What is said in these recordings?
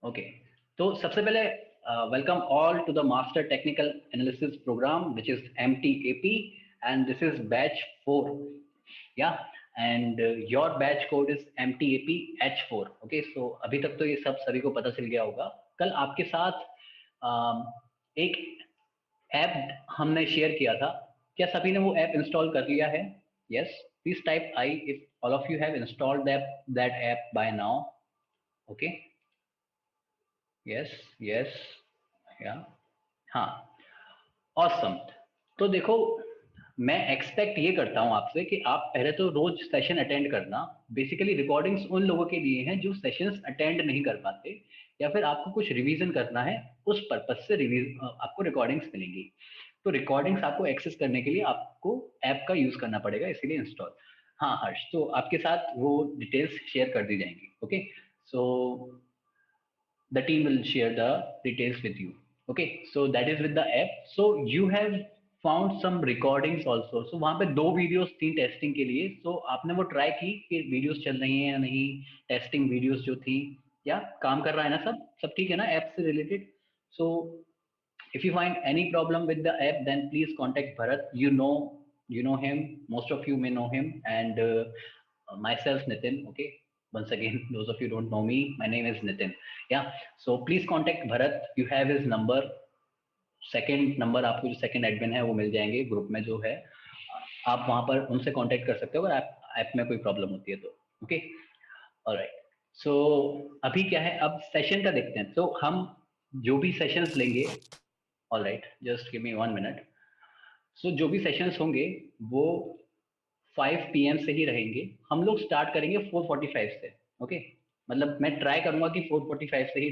Okay, तो सबसे पहले welcome all to the master technical analysis program which is MTAP and this is batch 4 या and your batch code is MTAP H4। Okay, so अभी तक तो ये सब सभी को पता चल गया होगा। कल आपके साथ एक ऐप हमने शेयर किया था, क्या सभी ने वो ऐप इंस्टॉल कर लिया है? Yes, please type I if all of you have installed that app by now. Okay, yes yes, या, हाँ, ऑसम। तो देखो, मैं एक्सपेक्ट ये करता हूं आपसे कि आप पहले तो रोज सेशन अटेंड करना। बेसिकली रिकॉर्डिंग्स उन लोगों के लिए हैं जो सेशंस अटेंड नहीं कर पाते या फिर आपको कुछ रिवीजन करना है, उस पर्पज से आपको रिकॉर्डिंग्स मिलेंगी। तो रिकॉर्डिंग्स आपको एक्सेस करने के लिए आपको ऐप का यूज करना पड़ेगा, इसीलिए इंस्टॉल। हाँ हर्ष, तो आपके साथ वो डिटेल्स शेयर कर दी जाएंगी। Okay, so the team will share the details with you. Okay, so that is with the app. So you have found some recordings also. So वहाँ पे 2 वीडियोस थी टेस्टिंग के लिए। so आपने वो ट्राई की कि वीडियोस चल रही हैं या नहीं, टेस्टिंग वीडियोस जो थी, या काम कर रहा है ना, सब सब ठीक है ना ऐप से related? so if you find any problem with the app, then please contact Bharat. You know him, most of you may know him, and myself Nitin. Okay, once again, those of you don't know me, my name is Nitin. Yeah, so please contact Bharat. You have his number, second number आपको जो second admin है वो मिल जाएंगे group में जो है। आप वहां पर उनसे कांटेक्ट कर सकते हो अगर ऐप में कोई प्रॉब्लम होती है तो। Okay, alright. सो अभी क्या है, अब सेशन का देखते हैं। तो हम जो भी सेशंस लेंगे, alright, just give me 1 minute. So जो भी सेशंस होंगे वो 5 PM से ही रहेंगे। हम लोग स्टार्ट करेंगे 4:45 से। ओके, मतलब मैं ट्राई करूंगा कि 4:45 से ही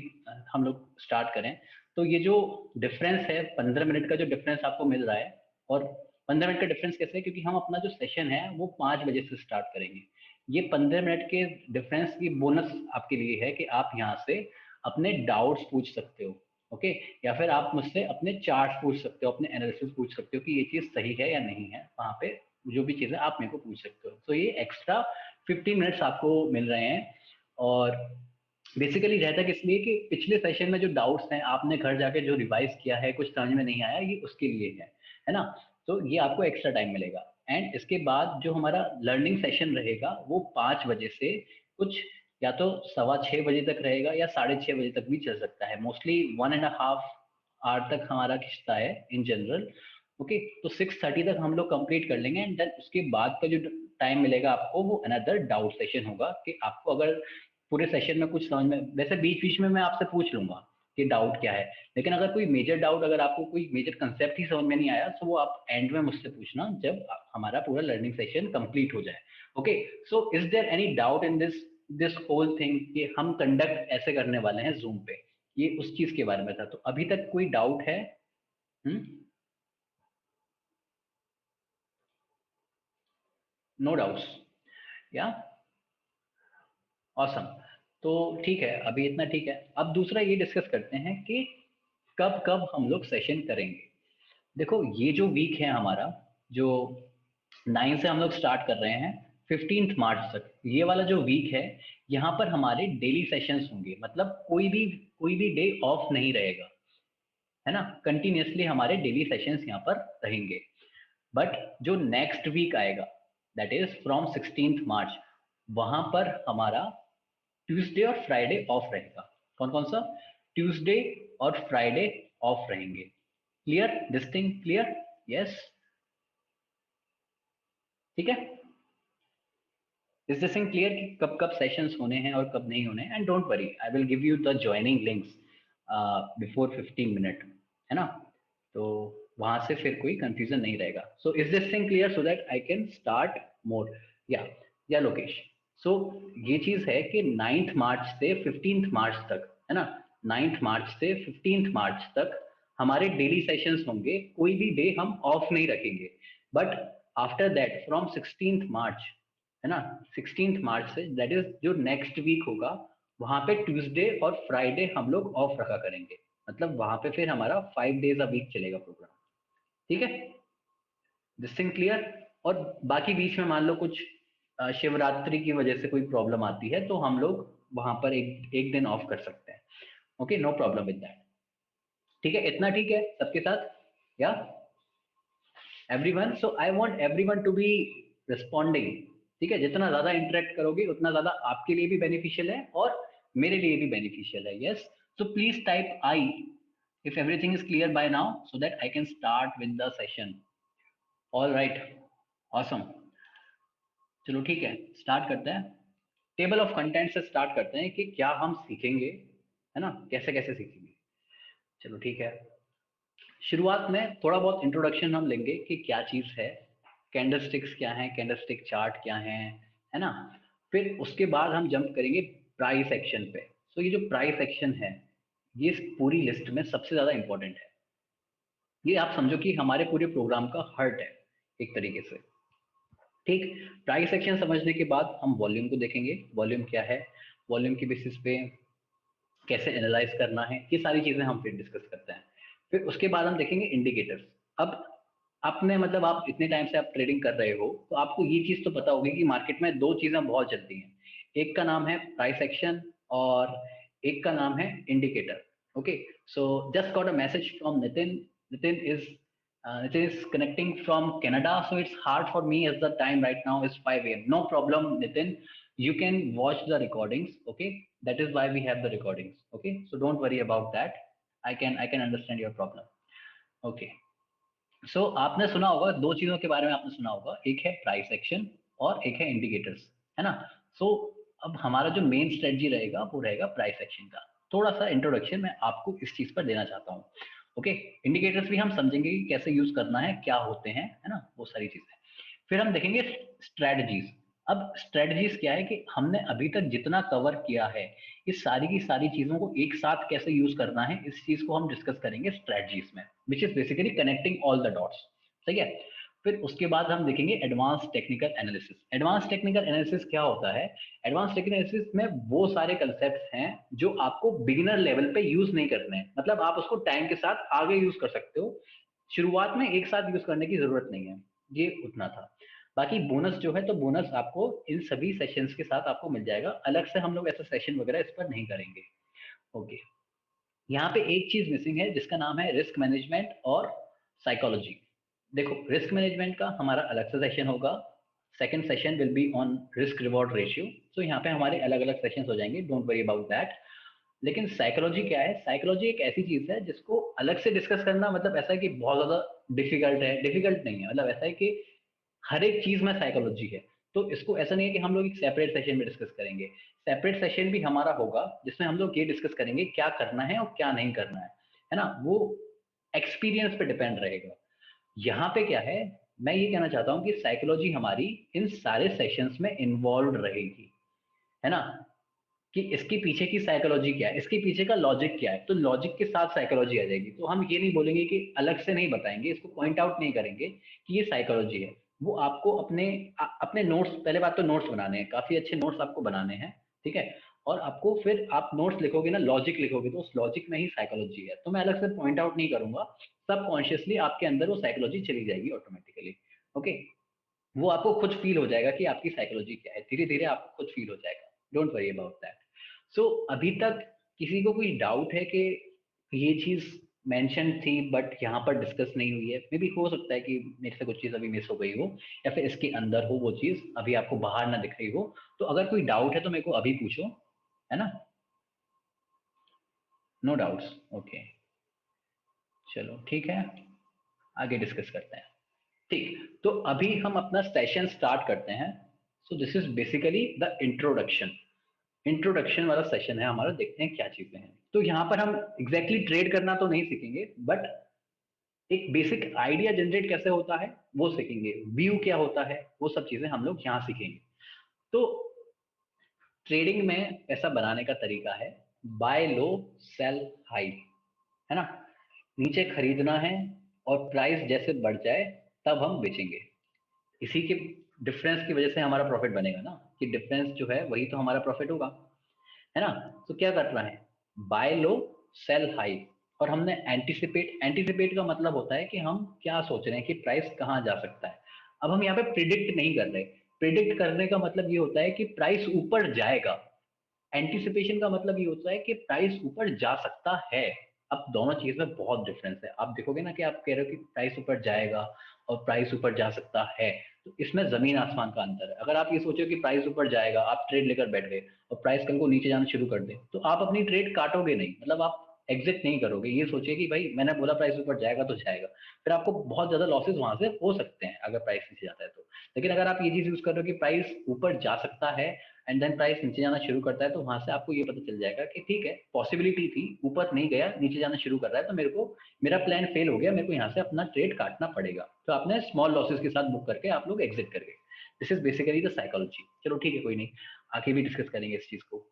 हम लोग स्टार्ट करें। तो ये जो डिफरेंस है, 15 मिनट का जो डिफरेंस आपको मिल रहा है, और 15 मिनट का डिफरेंस कैसे है, क्योंकि हम अपना जो सेशन है वो 5 बजे से स्टार्ट करेंगे। ये 15 मिनट के डिफरेंस की बोनस आपके लिए है कि आप यहाँ से अपने डाउट्स पूछ सकते हो। ओके, या फिर आप मुझसे अपने चार्ट पूछ सकते हो, अपने एनालिसिस पूछ सकते हो कि ये चीज सही है या नहीं है। वहां पे जो भी चीजें आप मेरे को पूछ सकते हो। तो ये एक्स्ट्रा 15 मिनट्स आपको मिल रहे हैं। और बेसिकली रहता किस लिए कि पिछले सेशन में जो डाउट्स हैं आपने घर जाके जो रिवाइज किया है, कुछ समझ में नहीं आया, ये उसके लिए है ना? तो ये आपको एक्स्ट्रा टाइम मिलेगा। एंड इसके बाद जो हमारा लर्निंग सेशन रहेगा वो 5 बजे से कुछ, या तो 6:15 बजे तक रहेगा या 6:30 बजे तक भी चल सकता है। मोस्टली 1.5 आवर तक हमारा खिंचता है इन जनरल। ओके, तो 6:30 तक हम लोग कंप्लीट कर लेंगे। एंड देन उसके बाद का जो टाइम मिलेगा आपको वो अनदर डाउट सेशन होगा, कि आपको अगर पूरे सेशन में कुछ समझ में, वैसे बीच बीच में मैं आपसे पूछ लूंगा कि डाउट क्या है, लेकिन अगर कोई मेजर डाउट, अगर आपको कोई मेजर कंसेप्ट ही समझ में नहीं आया, तो वो आप एंड में मुझसे पूछना जब हमारा पूरा लर्निंग सेशन कंप्लीट हो जाए। Okay, so is there any doubt in this this whole thing कि हम कंडक्ट ऐसे करने वाले हैं जूम पे? ये उस चीज के बारे में था। तो अभी तक कोई डाउट है? नो डाउट्स, या, ऑसम। तो ठीक है, अभी इतना ठीक है। अब दूसरा ये डिस्कस करते हैं कि कब कब हम लोग सेशन करेंगे। देखो, ये जो वीक है हमारा, जो 9 से हम लोग स्टार्ट कर रहे हैं 15 मार्च तक, ये वाला जो वीक है, यहाँ पर हमारे डेली सेशंस होंगे। मतलब कोई भी डे ऑफ नहीं रहेगा, है ना? कंटिन्यूसली हमारे डेली सेशंस यहाँ पर रहेंगे। बट जो नेक्स्ट वीक आएगा, दैट इज फ्रॉम 16 मार्च, वहां पर हमारा ट्यूसडे और फ्राइडे ऑफ रहेगा। कौन कौन सा? ट्यूसडे और फ्राइडे ऑफ रहेंगे। Clear? This thing clear? Yes, ठीक है। इज दिस थिंग क्लियर कि कब कब सेशंस होने हैं और कब नहीं होने हैं? And don't worry, I will give you the joining links before 15 minute, है ना? तो वहां से फिर कोई कंफ्यूजन नहीं रहेगा। So is this thing clear, so that I can start more? Yeah yeah Lokesh, सो ये चीज है कि 9 मार्च से 15 मार्च तक, है ना? 9 मार्च से 15 मार्च तक हमारे डेली सेशंस होंगे। कोई भी डे हम ऑफ नहीं रखेंगे। बट आफ्टर दैट फ्रॉम 16 मार्च, है ना, 16 मार्च से, दैट इज जो नेक्स्ट वीक होगा, वहां पे ट्यूसडे और फ्राइडे हम लोग ऑफ रखा करेंगे। मतलब वहां पे फिर हमारा 5 डेज अ वीक चलेगा प्रोग्राम। ठीक है, दिस थिंग क्लियर? और बाकी बीच में मान लो कुछ शिवरात्रि की वजह से कोई प्रॉब्लम आती है, तो हम लोग वहां पर एक एक दिन ऑफ कर सकते हैं। Okay, no problem with that. ठीक है, इतना ठीक है सबके साथ? या everyone? So I want everyone to be responding. ठीक है, जितना ज्यादा इंटरेक्ट करोगे उतना ज्यादा आपके लिए भी बेनिफिशियल है और मेरे लिए भी बेनिफिशियल है। Yes, so please type I if everything is clear by now so that I can start with the session. All right, awesome. चलो ठीक है, स्टार्ट करते हैं। टेबल ऑफ कंटेंट से स्टार्ट करते हैं कि क्या हम सीखेंगे, है ना, कैसे कैसे सीखेंगे। चलो ठीक है, शुरुआत में थोड़ा बहुत इंट्रोडक्शन हम लेंगे कि क्या चीज़ है, कैंडलस्टिक्स क्या है, कैंडलस्टिक चार्ट क्या है ना। फिर उसके बाद हम जंप करेंगे प्राइस एक्शन पे। सो ये जो प्राइस एक्शन है ये इस पूरी लिस्ट में सबसे ज़्यादा इंपॉर्टेंट है। ये आप समझो कि हमारे पूरे प्रोग्राम का हार्ट है एक तरीके से। ठीक, प्राइस एक्शन समझने के बाद हम वॉल्यूम को देखेंगे, वॉल्यूम क्या है, वॉल्यूम के बेसिस पे कैसे एनालाइज करना है, ये सारी चीजें हम फिर डिस्कस करते हैं। फिर उसके बाद हम देखेंगे इंडिकेटर्स। अब आपने मतलब आप इतने टाइम से आप ट्रेडिंग कर रहे हो तो आपको ये चीज तो पता होगी कि मार्केट में दो चीजें बहुत चलती हैं, एक का नाम है प्राइस एक्शन और एक का नाम है indicator. Okay, so just got a message from Nitin. Nitin is Nitin is connecting from Canada, so it's hard for me as the time right now is 5 a.m. No problem, Nitin. You can watch the recordings. Okay, that is why we have the recordings. Okay, so don't worry about that. I can understand your problem. Okay. So आपने सुना होगा, दो चीजों के बारे में आपने सुना होगा, एक है प्राइस एक्शन और एक है इंडिकेटर्स, है ना। सो अब हमारा जो मेन स्ट्रेटजी रहेगा वो रहेगा प्राइस एक्शन का। थोड़ा सा इंट्रोडक्शन मैं आपको इस चीज पर देना चाहता हूँ। ओके, इंडिकेटर्स भी हम समझेंगे कि कैसे यूज करना है, क्या होते हैं, है ना, वो सारी चीजें। फिर हम देखेंगे स्ट्रेटजीज। अब स्ट्रेटजीज क्या है कि हमने अभी तक जितना कवर किया है इस सारी की सारी चीजों को एक साथ कैसे यूज करना है, इस चीज को हम डिस्कस करेंगे स्ट्रेटजीज में, which is basically connecting all the dots. सही है। फिर उसके बाद हम देखेंगे advance technical analysis. Advance technical analysis क्या होता है? एडवांस टेक्निकल एनालिसिस में वो सारे कंसेप्ट हैं जो आपको बिगिनर लेवल पे यूज नहीं करने हैं, मतलब आप उसको टाइम के साथ आगे यूज कर सकते हो, शुरुआत में एक साथ यूज करने की जरूरत नहीं है। ये उतना था। बाकी बोनस जो है, तो बोनस आपको इन सभी सेशंस के साथ आपको मिल जाएगा, अलग से हम लोग ऐसा सेशन वगैरह इस पर नहीं करेंगे। ओके, यहाँ पे एक चीज मिसिंग है जिसका नाम है रिस्क मैनेजमेंट और साइकोलॉजी। देखो, रिस्क मैनेजमेंट का हमारा अलग से सेशन होगा, second session will be on risk reward ratio. तो यहाँ पे हमारे अलग अलग सेशन हो जाएंगे, डोंट वरी अबाउट दैट। लेकिन साइकोलॉजी क्या है? साइकोलॉजी एक ऐसी चीज है जिसको अलग से डिस्कस करना मतलब ऐसा है कि बहुत ज्यादा डिफिकल्ट है, डिफिकल्ट नहीं है, मतलब ऐसा है कि हर एक चीज में साइकोलॉजी है। तो इसको ऐसा नहीं है कि हम लोग एक सेपरेट सेशन में डिस्कस करेंगे, सेपरेट सेशन भी हमारा होगा जिसमें हम लोग ये डिस्कस करेंगे क्या करना है और क्या नहीं करना है ना, वो एक्सपीरियंस पे डिपेंड रहेगा। यहाँ पे क्या है, मैं ये कहना चाहता हूँ कि साइकोलॉजी हमारी इन सारे सेशंस में इन्वॉल्व रहेगी, है ना, कि इसके पीछे की साइकोलॉजी क्या है, इसके पीछे का लॉजिक क्या है, तो लॉजिक के साथ साइकोलॉजी आ जाएगी। तो हम ये नहीं बोलेंगे कि अलग से नहीं बताएंगे, इसको पॉइंट आउट नहीं करेंगे कि ये साइकोलॉजी है। वो आपको अपने नोट्स, पहले बात तो नोट्स बनाने हैं, काफी अच्छे नोट्स आपको बनाने हैं। ठीक है, और आपको फिर आप नोट्स लिखोगे ना, लॉजिक लिखोगे, तो उस लॉजिक में ही साइकोलॉजी है, तो मैं अलग से पॉइंट आउट नहीं करूंगा। सब कॉन्शियसली आपके अंदर वो साइकोलॉजी चली जाएगी ऑटोमेटिकली। ओके, वो आपको खुद फील हो जाएगा कि आपकी साइकोलॉजी क्या है, धीरे धीरे आपको खुद फील हो जाएगा। Don't worry about that. So अभी तक किसी को कोई डाउट है कि ये चीज मेंशन थी बट यहाँ पर डिस्कस नहीं हुई है? मे बी हो सकता है कि मेरे से कुछ चीज अभी मिस हो गई हो, या फिर इसके अंदर हो वो चीज अभी आपको बाहर ना दिख रही हो। तो अगर कोई डाउट है तो मेरे को अभी पूछो, है ना। नो डाउट्स, ओके, चलो ठीक है, आगे डिस्कस करते हैं। ठीक, तो अभी हम अपना सेशन स्टार्ट करते हैं। सो this is basically the introduction. Introduction वाला सेशन है हमारा, देखते हैं क्या चीजें हैं। तो यहाँ पर हम एग्जैक्टली ट्रेड करना तो नहीं सीखेंगे, बट एक बेसिक आइडिया जनरेट कैसे होता है वो सीखेंगे, व्यू क्या होता है, वो सब चीजें हम लोग यहाँ सीखेंगे। तो ट्रेडिंग में पैसा बनाने का तरीका है बाय लो सेल हाई, है ना। नीचे खरीदना है और प्राइस जैसे बढ़ जाए तब हम बेचेंगे। इसी के डिफरेंस की वजह से हमारा प्रॉफिट बनेगा ना, कि डिफरेंस जो है वही तो हमारा प्रॉफिट होगा, है ना। तो क्या करना है? Bye low sell high. और हमने एंटीसिपेट, एंटीसिपेट का मतलब होता है कि हम क्या सोच रहे हैं कि प्राइस कहाँ जा सकता है। अब हम यहाँ पे प्रिडिक्ट नहीं कर रहे, प्रिडिक्ट करने का मतलब ये होता है कि प्राइस ऊपर जाएगा, एंटिसिपेशन का मतलब ये होता है कि प्राइस ऊपर जा सकता है। अब दोनों चीज में बहुत डिफरेंस है। आप देखोगे ना कि आप कह रहे हो कि प्राइस ऊपर जाएगा और प्राइस ऊपर जा सकता है, तो इसमें जमीन आसमान का अंतर है। अगर आप ये सोचो कि प्राइस ऊपर जाएगा, आप ट्रेड लेकर बैठ गए और प्राइस कल को नीचे जाना शुरू कर दे, तो आप अपनी ट्रेड काटोगे नहीं, मतलब आप एग्जिट नहीं करोगे। ये सोचिए कि भाई मैंने बोला प्राइस ऊपर जाएगा तो जाएगा, फिर आपको बहुत ज्यादा लॉसेस वहां से हो सकते हैं अगर प्राइस नीचे जाता है तो। लेकिन अगर आप ये चीज यूज कर रहे हो कि प्राइस ऊपर जा सकता है एंड देन प्राइस नीचे जाना शुरू करता है, तो वहां से आपको ये पता चल जाएगा कि ठीक है, पॉसिबिलिटी थी, ऊपर नहीं गया, नीचे जाना शुरू कर रहा है, तो मेरा प्लान फेल हो गया, मेरे को यहाँ से अपना ट्रेड काटना पड़ेगा। तो आपने स्मॉल लॉसेस के साथ बुक करके आप लोग एग्जिट कर गए। This is basically the psychology. चलो ठीक है, कोई नहीं, आगे भी डिस्कस करेंगे इस चीज को।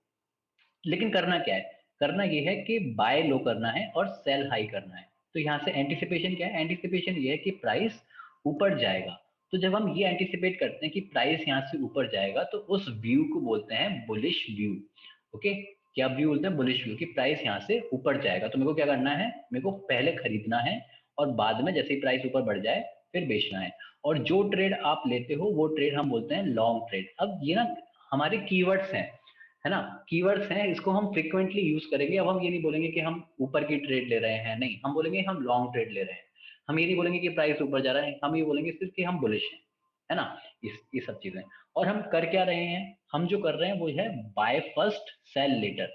लेकिन करना क्या है? करना ये है कि बाय लो करना है और सेल हाई करना है। तो यहाँ से एंटिसिपेशन क्या है? एंटिसिपेशन ये है कि प्राइस ऊपर जाएगा। तो जब हम ये एंटिसिपेट करते हैं कि प्राइस यहाँ से ऊपर जाएगा, तो उस व्यू को बोलते हैं बुलिश व्यू। ओके, क्या व्यू बोलते हैं? बुलिश व्यू, कि प्राइस यहाँ से ऊपर जाएगा। तो मेरे को क्या करना है? मेरे को पहले खरीदना है और बाद में जैसे ही प्राइस ऊपर बढ़ जाए फिर बेचना है। और जो ट्रेड आप लेते हो वो ट्रेड हम बोलते हैं लॉन्ग ट्रेड। अब ये ना हमारे कीवर्ड्स हैं, है ना, कीवर्ड्स हैं, इसको हम फ्रिक्वेंटली यूज करेंगे। अब हम ये नहीं बोलेंगे कि हम ऊपर की ट्रेड ले रहे हैं, नहीं, हम बोलेंगे हम लॉन्ग ट्रेड ले रहे हैं। हम ये नहीं बोलेंगे कि प्राइस ऊपर जा रहा है, हम ये बोलेंगे सिर्फ कि हम बुलिश हैं, है ना। ये सब चीजें। और हम कर क्या रहे हैं? हम जो कर रहे हैं वो है बाय फर्स्ट सेल लेटर।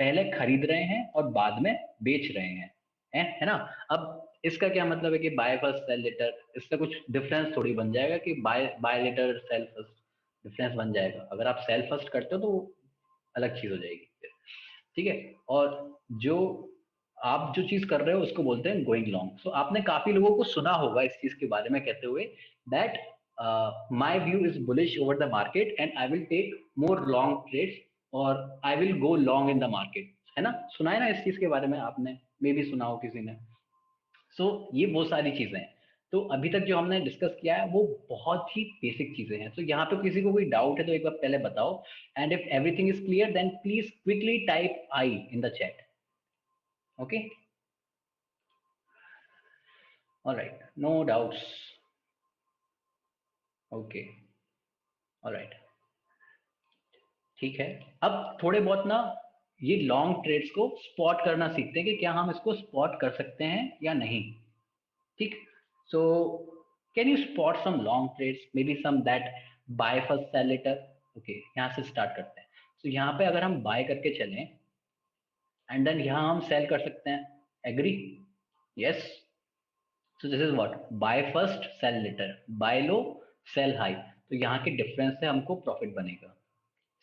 पहले खरीद रहे हैं और बाद में बेच रहे हैं, है ना। अब इसका क्या मतलब है कि बाय फर्स्ट सेल लेटर? इससे कुछ डिफरेंस थोड़ी बन जाएगा कि by buy later sell first, difference बन जाएगा। अगर आप सेल फर्स्ट करते हो तो अलग चीज हो जाएगी फिर, ठीक है। और जो आप जो चीज कर रहे हो उसको बोलते हैं गोइंग लॉन्ग। सो आपने काफी लोगों को सुना होगा इस चीज के बारे में कहते हुए that my view is bullish over the market and I will take more long trades और I will go long in the market, है ना। सुना है ना इस चीज के बारे में आपने? मे भी सुना हो किसी ने। सो ये बहुत सारी चीजें हैं। तो अभी तक जो हमने डिस्कस किया है वो बहुत ही बेसिक चीजें हैं। तो यहाँ पे किसी को कोई डाउट है तो एक बार पहले बताओ, and if everything is clear then please quickly type I in the chat. Okay, alright, no doubts. Okay, alright, ठीक है। अब थोड़े बहुत ना ये लॉन्ग ट्रेड्स को स्पॉट करना सीखते हैं कि क्या हम इसको स्पॉट कर सकते हैं या नहीं, ठीक। So can you spot some long trades, maybe some that buy first sell later? Okay, यहाँ से स्टार्ट करते हैं। तो यहाँ पे अगर हम बाय करके चलें एंड देन यहाँ हम सेल कर सकते हैं, agree? Yes. So this is what buy first sell later, buy low sell high. तो यहाँ के डिफरेंस से हमको प्रॉफिट बनेगा।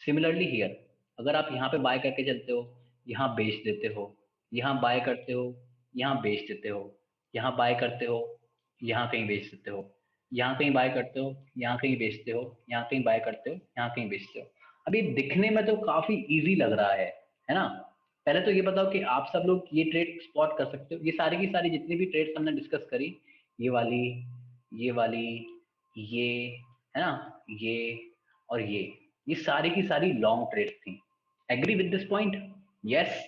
सिमिलरली हियर, अगर आप यहाँ पे बाय करके चलते हो, यहाँ बेच देते हो, यहाँ बाय करते हो, यहाँ बेच देते हो, यहाँ बाय करते हो, यहाँ कहीं बेच देते हो, यहाँ कहीं बाय करते हो, यहाँ कहीं बेचते हो, यहाँ कहीं बाय करते हो, यहाँ कहीं बेचते हो। अभी दिखने में तो काफी इजी लग रहा है ना। पहले तो ये बताओ कि आप सब लोग ये ट्रेड स्पॉट कर सकते हो? ये सारी की सारी जितनी भी ट्रेड्स हमने डिस्कस करी, ये वाली, ये वाली, ये, है ना, ये और ये सारी की सारी लॉन्ग ट्रेड्स थी। Agree with this point? Yes.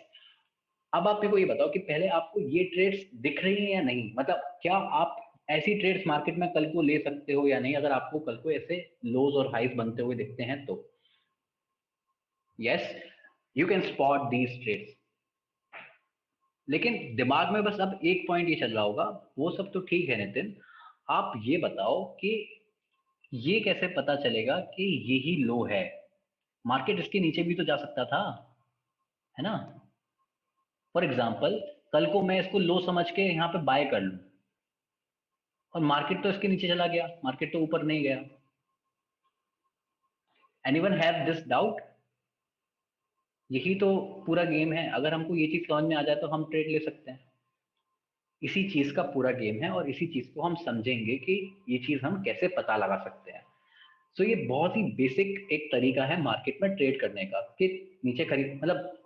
अब आप मेरे को ये बताओ कि पहले आपको ये ट्रेड्स दिख रही हैं या नहीं, मतलब क्या आप ऐसी ट्रेड्स मार्केट में कल को ले सकते हो या नहीं, अगर आपको कल को ऐसे लोज और हाइज बनते हुए दिखते हैं तो? Yes, you can spot these trades. लेकिन दिमाग में बस अब एक पॉइंट ये चल रहा होगा, वो सब तो ठीक है नितिन, आप ये बताओ कि ये कैसे पता चलेगा कि यही लो है? मार्केट इसके नीचे भी तो जा सकता था, है ना। फॉर एग्जाम्पल, कल को मैं इसको लो समझ के यहाँ पे बाय कर लूं और मार्केट तो इसके नीचे चला गया, मार्केट तो ऊपर नहीं गया। Anyone have this doubt? यही तो पूरा गेम है। अगर हमको ये चीज समझ में आ जाए तो हम ट्रेड ले सकते हैं। इसी चीज का पूरा गेम है और इसी चीज को हम समझेंगे कि ये चीज हम कैसे पता लगा सकते हैं। सो ये बहुत ही बेसिक एक तरीका है मार्केट में ट्रेड करने का कि नीचे खरीद, मतलब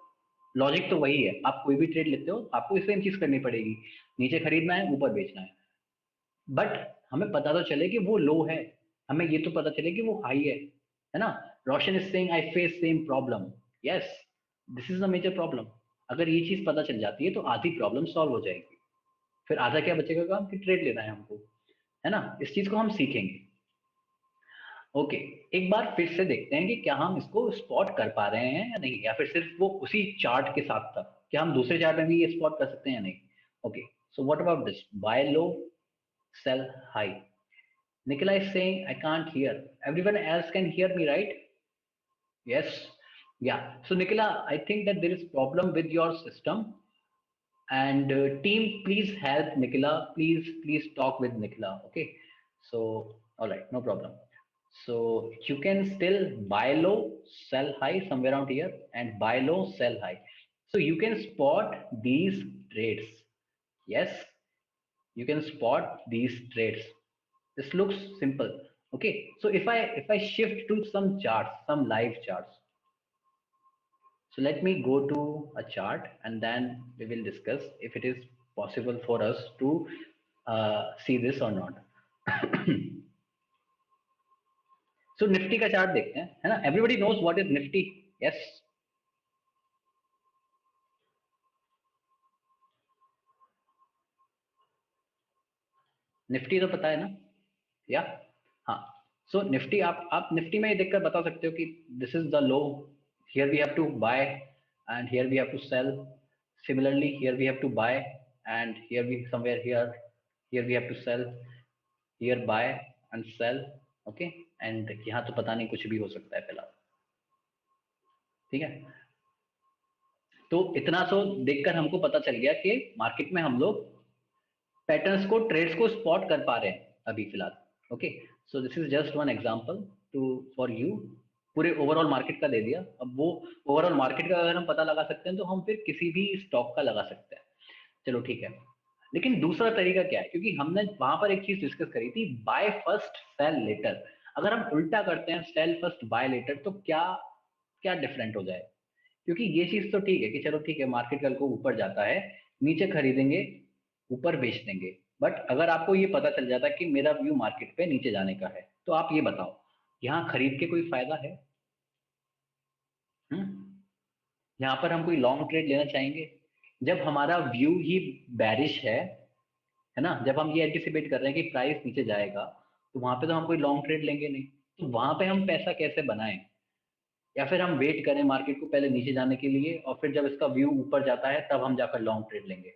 लॉजिक तो वही है। आप कोई भी ट्रेड लेते हो आपको सेम चीज करनी पड़ेगी, नीचे खरीदना है, ऊपर बेचना है। बट हमें पता तो चले कि वो लो है, हमें ये तो पता चले कि वो हाई है ना। Roshan is saying I face same problem. Yes, this is the major problem. अगर ये चीज पता चल जाती है तो आधी प्रॉब्लम सॉल्व हो जाएगी। फिर आधा क्या बचेगा काम, कि ट्रेड लेना है हमको, है ना। इस चीज को हम सीखेंगे। ओके, एक बार फिर से देखते हैं कि क्या हम इसको स्पॉट कर पा रहे हैं या नहीं, या फिर सिर्फ वो उसी चार्ट के साथ था, क्या हम दूसरे चार्ट में भी ये स्पॉट कर सकते हैं या नहीं। Okay, so what about this, buy low sell high. Nicola is saying, I can't hear. Everyone else can hear me, right? Yes. Yeah. So Nicola, I think that there is problem with your system. And team, please help Nicola. Please talk with Nicola. Okay. So, all right, no problem. So you can still buy low, sell high somewhere around here, and buy low, sell high. So you can spot these trades. Yes, you can spot these trades. This looks simple. Okay, so if I shift to some charts, some live charts, so let me go to a chart and then we will discuss if it is possible for us to see this or not. So Nifty का chart देखते हैं, है ना? Everybody knows what is Nifty? Yes. Nifty तो पता है ना? या हाँ, सो निफ्टी आप निफ्टी में ये देखकर बता सकते हो कि this is the low, here we have to buy and here we have to sell, similarly here we have to buy and here we somewhere here we have to sell, here buy and sell. Okay, and यहाँ तो पता नहीं, कुछ भी हो सकता है फिलहाल। ठीक है, तो इतना तो देखकर हमको पता चल गया कि मार्केट में हम लोग पैटर्न्स को, ट्रेड्स को स्पॉट कर पा रहे हैं अभी फिलहाल। Okay, so this is just one example to for you. पूरे ओवरऑल मार्केट का दे दिया, अब वो ओवरऑल मार्केट का अगर हम पता लगा सकते हैं तो हम फिर किसी भी स्टॉक का लगा सकते हैं। चलो ठीक है, लेकिन दूसरा तरीका क्या है, क्योंकि हमने वहां पर एक चीज डिस्कस करी थी, बाय फर्स्ट सेल लेटर। अगर हम उल्टा करते हैं, सेल फर्स्ट बाय लेटर, तो क्या क्या डिफरेंट हो जाए? क्योंकि ये चीज तो ठीक है कि चलो ठीक है, मार्केट कल को ऊपर जाता है, नीचे खरीदेंगे, ऊपर बेच देंगे, बट अगर आपको ये पता चल जाता है कि मेरा व्यू मार्केट पे नीचे जाने का है, तो आप ये बताओ, यहाँ खरीद के कोई फायदा है? यहाँ पर हम कोई लॉन्ग ट्रेड लेना चाहेंगे जब हमारा व्यू ही बैरिश है ना? जब हम ये एंटिसिपेट कर रहे हैं कि प्राइस नीचे जाएगा, तो वहां पे तो हम कोई लॉन्ग ट्रेड लेंगे नहीं। तो वहां पे हम पैसा कैसे बनाएं? या फिर हम वेट करें मार्केट को पहले नीचे जाने के लिए, और फिर जब इसका व्यू ऊपर जाता है तब हम जाकर लॉन्ग ट्रेड लेंगे।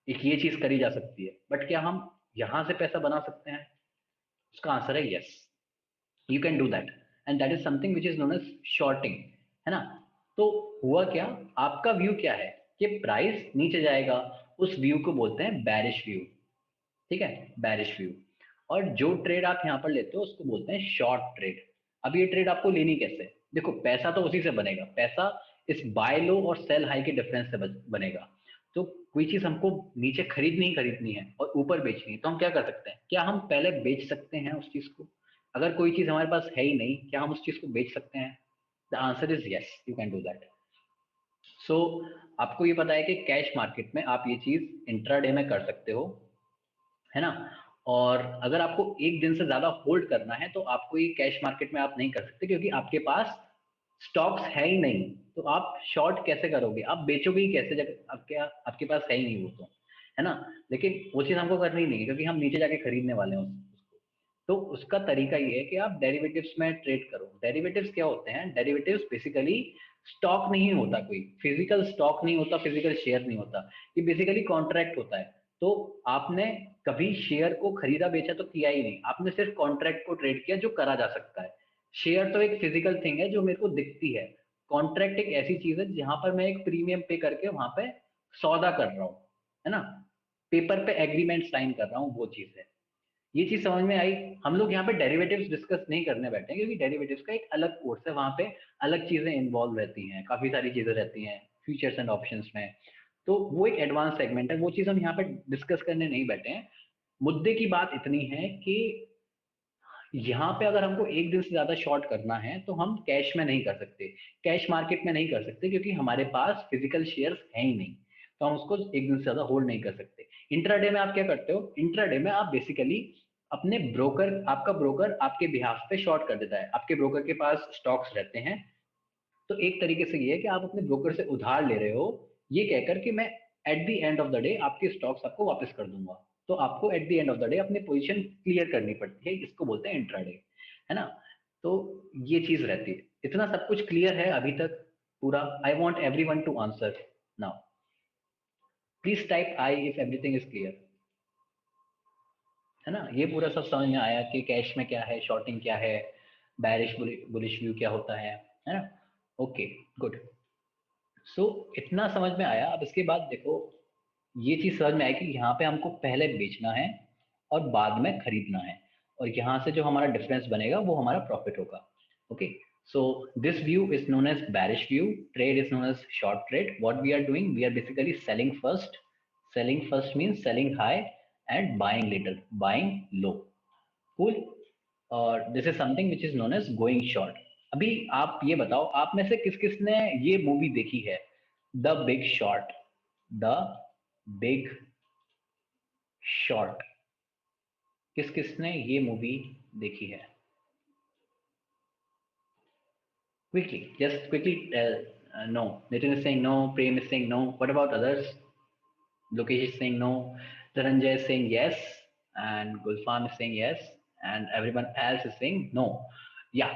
एक ये चीज करी जा सकती है, बट क्या हम यहां से पैसा बना सकते हैं? उसका आंसर है yes, you can do that, and that is something which is known as shorting, है ना? तो हुआ क्या, आपका व्यू क्या है कि प्राइस नीचे जाएगा, उस व्यू को बोलते हैं बैरिश व्यू। ठीक है, बैरिश व्यू। और जो ट्रेड आप यहाँ पर लेते हो उसको बोलते हैं शॉर्ट ट्रेड। अब ये ट्रेड आपको लेनी कैसे? देखो, पैसा तो उसी से बनेगा, पैसा इस बाय लो और सेल हाई के डिफरेंस से बनेगा। तो कोई चीज हमको नीचे खरीदनी ही खरीदनी है और ऊपर बेचनी है, तो हम क्या कर सकते हैं? क्या हम पहले बेच सकते हैं उस चीज को? अगर कोई चीज हमारे पास है ही नहीं, क्या हम उस चीज को बेच सकते हैं? The answer is yes, you can do that. So आपको ये पता है कि कैश मार्केट में आप ये चीज इंट्राडे में कर सकते हो, है ना? और अगर आपको एक दिन से ज्यादा होल्ड करना है तो आपको ये कैश मार्केट में आप नहीं कर सकते, क्योंकि आपके पास स्टॉक्स है ही नहीं। तो आप शॉर्ट कैसे करोगे? आप बेचोगे ही कैसे जब आपके पास है ही नहीं वो, तो है ना? लेकिन वो चीज हमको करनी नहीं है, क्योंकि हम नीचे जाके खरीदने वाले हैं उसको। तो उसका तरीका ये है कि आप डेरिवेटिव्स में ट्रेड करो। डेरिवेटिव्स क्या होते हैं? डेरिवेटिव्स बेसिकली स्टॉक नहीं होता, कोई फिजिकल स्टॉक नहीं होता, फिजिकल शेयर नहीं होता, ये बेसिकली कॉन्ट्रैक्ट होता है। तो आपने कभी शेयर को खरीदा बेचा तो किया ही नहीं, आपने सिर्फ कॉन्ट्रैक्ट को ट्रेड किया जो करा जा सकता है। शेयर तो एक फिजिकल थिंग है जो मेरे को दिखती है, कॉन्ट्रैक्ट एक ऐसी चीज है जहां पर मैं एक प्रीमियम पे करके वहां पे सौदा कर रहा हूँ, है ना? पेपर पे एग्रीमेंट साइन कर रहा हूँ, वो चीज है। ये चीज समझ में आई? हम लोग यहाँ पे डेरिवेटिव्स डिस्कस नहीं करने बैठे हैं, क्योंकि डेरिवेटिव्स का एक अलग कोर्स है, वहां पे अलग चीजें इन्वॉल्व रहती हैं, काफी सारी चीजें रहती हैं फ्यूचर्स एंड ऑप्शंस में। तो वो एक एडवांस सेगमेंट है, वो चीज हम यहाँ पे डिस्कस करने नहीं बैठे हैं। मुद्दे की बात इतनी है कि यहाँ पे अगर हमको एक दिन से ज्यादा शॉर्ट करना है तो हम कैश में नहीं कर सकते, कैश मार्केट में नहीं कर सकते, क्योंकि हमारे पास फिजिकल शेयर्स हैं ही नहीं। तो हम उसको एक दिन से ज्यादा होल्ड नहीं कर सकते। इंट्राडे में आप क्या करते हो? इंट्राडे में आप बेसिकली अपने ब्रोकर, आपका ब्रोकर आपके बिहाफ पे शॉर्ट कर देता है, आपके ब्रोकर के पास स्टॉक्स रहते हैं। तो एक तरीके से ये है कि आप अपने ब्रोकर से उधार ले रहे हो, ये कहकर कि मैं at the end of the day आपके स्टॉक्स आपको वापस कर दूंगा। तो आपको at the end of the day अपनी पोजीशन क्लियर करनी पड़ती है, इसको बोलते हैं इंट्राडे। ये चीज रहती है। इतना सब कुछ क्लियर है अभी तक पूरा? I want every one two answer now. Please type I if everything is clear. है ना, ये पूरा सब समझ में आया कि कैश में क्या है, शॉर्टिंग क्या है, बैरिश बुलिश व्यू क्या होता है ना? Okay, good. सो इतना समझ में आया। अब इसके बाद देखो, ये चीज समझ में आई कि यहाँ पे हमको पहले बेचना है और बाद में खरीदना है, और यहाँ से जो हमारा डिफरेंस बनेगा वो हमारा प्रॉफिट होगा। Okay, so this view is known as bearish view, trade is known as short trade. What we are doing, we are basically selling first. Selling first means selling high and buying later, buying low. Cool. और this is something which is known as going short. अभी आप ये बताओ, आप में से किस किस ने ये मूवी देखी है, the big short? The big short, किस किस ने ये मूवी देखी है? Quickly, just quickly tell. No, Nitin is saying no, Prem is saying no, what about others? Lokesh is saying no, Dhananjay is saying yes, and Gulfan is saying yes, and everyone else is saying no. Yeah,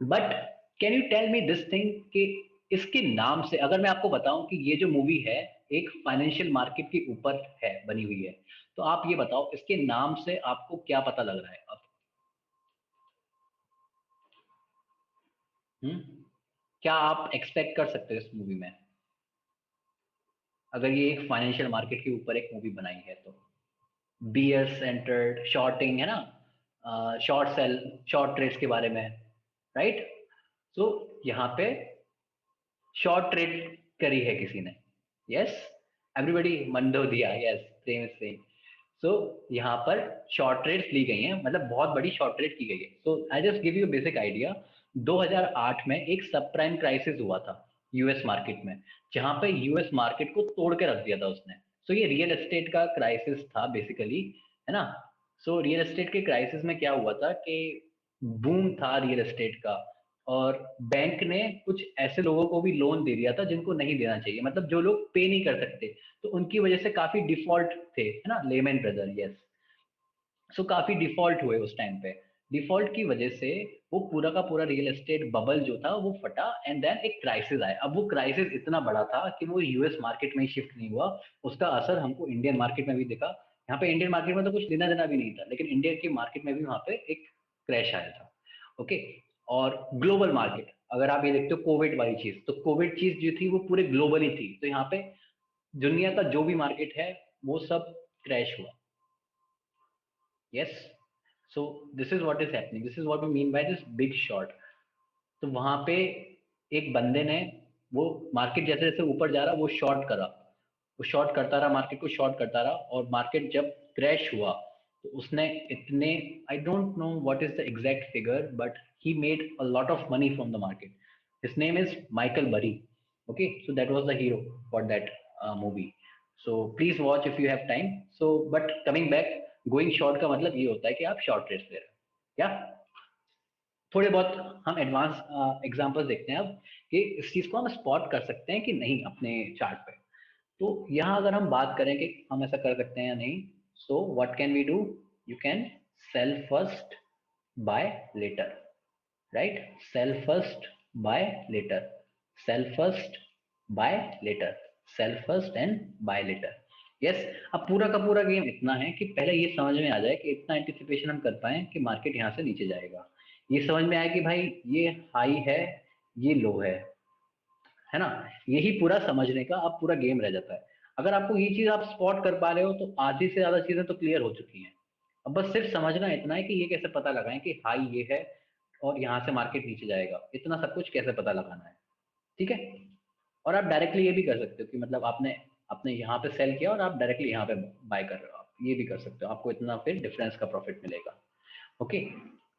but can you tell me this thing कि इसके नाम से, अगर मैं आपको बताऊं कि ये जो मूवी है एक फाइनेंशियल मार्केट के ऊपर है, बनी हुई है, तो आप ये बताओ इसके नाम से आपको क्या पता लग रहा है अब? क्या आप एक्सपेक्ट कर सकते हो इस मूवी में, अगर ये एक फाइनेंशियल मार्केट के ऊपर एक मूवी बनाई है तो? बियर सेंटर्ड शॉर्टिंग है ना, शॉर्ट सेल, शॉर्ट ट्रेड्स के बारे में, राइट? सो यहाँ पे शॉर्ट ट्रेड करी है किसी ने, यस? एवरीबडी मंदो दिया, यस, सेम सेम। सो यहाँ पर शॉर्ट ट्रेड्स ली गई हैं, मतलब बहुत बड़ी शॉर्ट ट्रेड की गई है। So I just give you basic idea. 2008 में एक सब प्राइम क्राइसिस हुआ था यूएस मार्केट में, जहां पे यूएस मार्केट को तोड़ के रख दिया था उसने। सो ये रियल एस्टेट का क्राइसिस था बेसिकली, है ना? सो रियल एस्टेट के क्राइसिस में क्या हुआ था कि बूम था रियल एस्टेट का, और बैंक ने कुछ ऐसे लोगों को भी लोन दे दिया था जिनको नहीं देना चाहिए, मतलब जो लोग पे नहीं कर सकते, तो उनकी वजह से काफी डिफॉल्ट थे, है ना, लेमैन ब्रदर, यस। सो काफी डिफॉल्ट हुए उस टाइम पे। डिफॉल्ट की वजह से वो पूरा का पूरा रियल एस्टेट बबल जो था वो फटा, एंड देन एक क्राइसिस आया। अब वो क्राइसिस इतना बड़ा था कि वो यूएस मार्केट में ही शिफ्ट नहीं हुआ, उसका असर हमको इंडियन मार्केट में भी दिखा। यहाँ पे इंडियन मार्केट में तो कुछ लेना देना भी नहीं था, लेकिन इंडिया की मार्केट में भी वहां पे एक क्रैश आया था। ओके, और ग्लोबल मार्केट, अगर आप ये देखते हो कोविड वाली चीज, तो कोविड चीज जो थी वो पूरे ग्लोबली थी, तो यहाँ पे दुनिया का जो भी मार्केट है वो सब क्रैश हुआ। Yes, so this is what is happening, this is what we mean by this big short. तो वहां पे एक बंदे ने, वो मार्केट जैसे जैसे ऊपर जा रहा वो शॉर्ट करा, वो शॉर्ट करता रहा, मार्केट को शॉर्ट करता रहा, और मार्केट जब क्रैश हुआ तो उसने इतने, I don't know what is the exact figure, but he made a lot of money from the market. His name is Michael Burry. Okay, so that was the hero for that movie. So please watch if you have time. So but coming back, going short का मतलब ये होता है कि आप short trades ले रहे हो, क्या? थोड़े बहुत हम एडवांस एग्जांपल्स देखते हैं अब, कि इस चीज को हम स्पॉट कर सकते हैं कि नहीं अपने चार्ट पे। तो यहाँ अगर हम बात करें कि हम ऐसा कर सकते हैं या नहीं, so what can we do? You can sell first, buy later, right? Sell first, buy later, sell first, buy later, sell first and buy later. Yes, अब पूरा का पूरा गेम इतना है कि पहले ये समझ में आ जाए, कि इतना एंटिसिपेशन हम कर पाए कि मार्केट यहाँ से नीचे जाएगा, ये समझ में आया कि भाई ये हाई है, ये लो है ना? यही पूरा समझने का अब पूरा गेम रह जाता है। अगर आपको ये चीज आप स्पॉट कर पा रहे हो तो आधी से ज्यादा चीजें तो क्लियर हो चुकी हैं। अब बस सिर्फ समझना इतना है कि ये कैसे पता लगाएं कि हाई ये है और यहाँ से मार्केट नीचे जाएगा, इतना सब कुछ कैसे पता लगाना है, ठीक है? और आप डायरेक्टली ये भी कर सकते हो कि मतलब आपने आपने यहाँ पे सेल किया और आप डायरेक्टली यहाँ पे बाय कर रहे हो, आप ये भी कर सकते हो, आपको इतना फिर डिफरेंस का प्रॉफिट मिलेगा। Okay,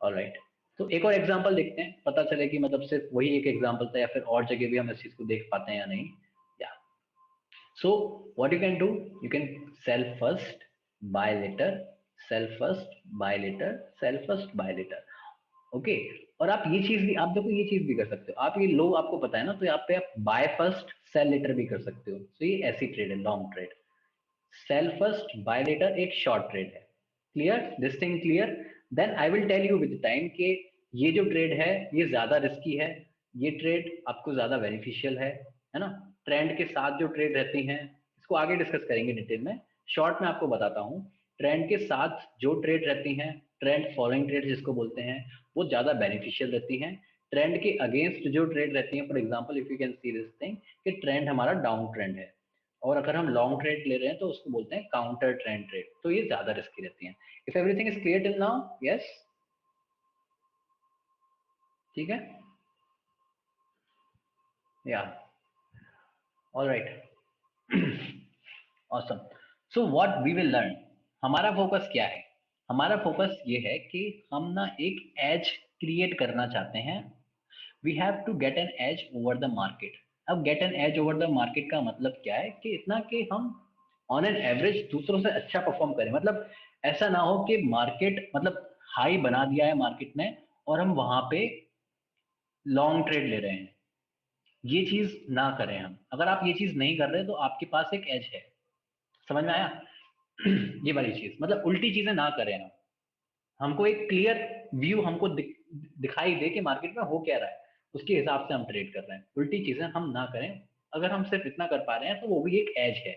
alright. तो एक और एग्जांपल देखते हैं, पता चले कि मतलब सिर्फ वही एक एग्जांपल था या फिर और जगह भी हम इस चीज को देख पाते हैं या नहीं। Yeah so what you can do, you can sell first, buy later, sell first, buy later, sell first, buy later. Okay, और आप ये चीज भी, आप देखो ये चीज भी कर सकते हो, आप ये लो आपको पता है ना, तो यहाँ पे आप बाय फर्स्ट सेल लेटर भी कर सकते हो। तो ये ऐसी ट्रेड है, long trade. Sell first buy later एक शॉर्ट ट्रेड है। Clear, this thing clear? Then I will tell you with time कि ये जो ट्रेड है ये ज्यादा रिस्की है, ये ट्रेड आपको ज्यादा बेनिफिशियल है ना। ट्रेंड के साथ जो ट्रेड रहती हैं इसको आगे डिस्कस करेंगे डिटेल में, शॉर्ट में आपको बताता हूँ। ट्रेंड के साथ जो ट्रेड रहती हैं, ट्रेंड फॉलोइंग ट्रेड जिसको बोलते हैं, वो ज्यादा बेनिफिशियल रहती हैं। ट्रेंड के अगेंस्ट जो ट्रेड रहती हैं, for example if you can see this thing कि ट्रेंड हमारा डाउन ट्रेंड है और अगर हम लॉन्ग ट्रेड ले रहे हैं तो उसको बोलते हैं काउंटर ट्रेंड ट्रेड, तो ये ज्यादा रिस्की रहती हैं। If everything is clear till now, yes, ठीक है, yeah, alright, awesome. So what we will learn, हमारा फोकस क्या है? हमारा फोकस ये है कि हम ना एक एज क्रिएट करना चाहते हैं। We have to get an edge over the market. अब get an edge over the market का मतलब क्या है कि इतना कि हम ऑन एन एवरेज दूसरों से अच्छा परफॉर्म करें। मतलब ऐसा ना हो कि मार्केट मतलब हाई बना दिया है मार्केट ने और हम वहां पे लॉन्ग ट्रेड ले रहे हैं, ये चीज ना करें हम। अगर आप ये चीज नहीं कर रहे तो आपके पास एक एज है, समझ में आया? ये वाली चीज मतलब उल्टी चीजें ना करें हम। हमको एक क्लियर व्यू हमको दिखाई दे कि मार्केट में हो क्या रहा है, उसके हिसाब से हम ट्रेड कर रहे हैं। उल्टी चीजें हम ना करें। अगर हम सिर्फ इतना कर पा रहे हैं तो वो भी एक एज है।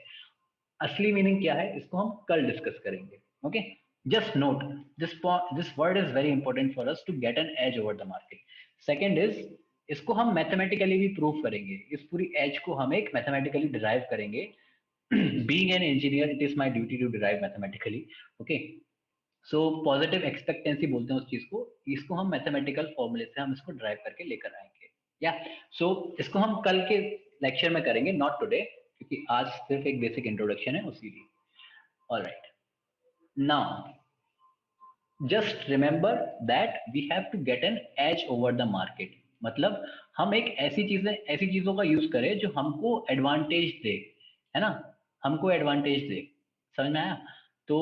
असली मीनिंग क्या है इसको हम कल डिस्कस करेंगे। Okay, just note this this word is very important for us to get an edge over the market. Second is, इसको हम मैथमेटिकली भी प्रूव करेंगे। इस पूरी एज को हम एक मैथमेटिकली डिराइव करेंगे। Being an engineer it is my duty to derive mathematically. Okay, so positive expectancy बोलते हैं उस चीज को। इसको हम मैथमेटिकल फॉर्मूले से हम इसको ड्राइव करके लेकर आएंगे। या सो इसको हम कल के लेक्चर में करेंगे, नॉट टुडे, क्योंकि आज सिर्फ एक बेसिक इंट्रोडक्शन है उसी लिए। Alright, now just remember that we have to get an edge over the market. मतलब हम एक ऐसी चीजों का यूज करें जो हमको एडवांटेज दे, है ना, हमको एडवांटेज दे। समझ में आया? तो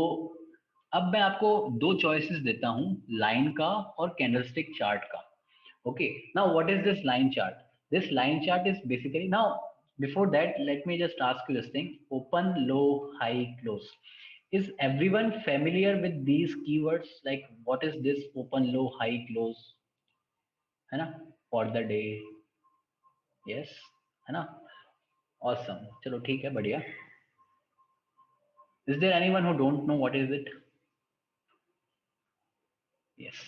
अब मैं आपको दो चॉइसेस देता हूं, लाइन का और कैंडलस्टिक चार्ट का। Okay, now what is this line chart? This line chart is basically, now before that let me just ask you this thing, open, low, high, close. Is everyone familiar with these keywords? Like what is this open, low, high, close? है ना, for the day? Yes, है ना, awesome, चलो ठीक है, बढ़िया। Is there anyone who don't know what is it? Yes,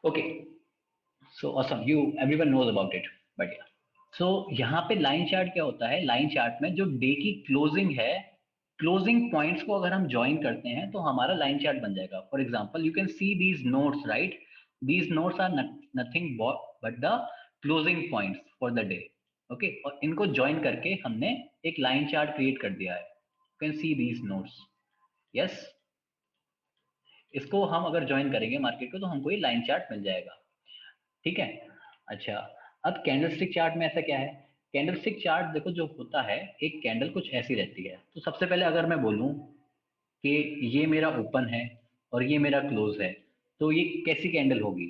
okay, so awesome, you everyone knows about it, बढ़िया। सो यहाँ पे लाइन चार्ट क्या होता है? लाइन चार्ट में जो डे की क्लोजिंग है, क्लोजिंग पॉइंट्स को अगर हम ज्वाइन करते हैं तो हमारा लाइन चार्ट बन जाएगा। For example you can see these notes, right? These notes are nothing but the closing points for the day. Okay, और इनको ज्वाइन करके हमने एक लाइन चार्ट क्रिएट कर दिया है। You can see these notes, yes. इसको हम अगर ज्वाइन करेंगे मार्केट को तो हमको ये लाइन चार्ट मिल जाएगा, ठीक है। अच्छा, अब कैंडलस्टिक चार्ट में ऐसा क्या है? कैंडलस्टिक चार्ट देखो जो होता है, एक कैंडल कुछ ऐसी रहती है। तो सबसे पहले अगर मैं बोलूं कि ये मेरा ओपन है और ये मेरा क्लोज है, तो ये कैसी कैंडल होगी?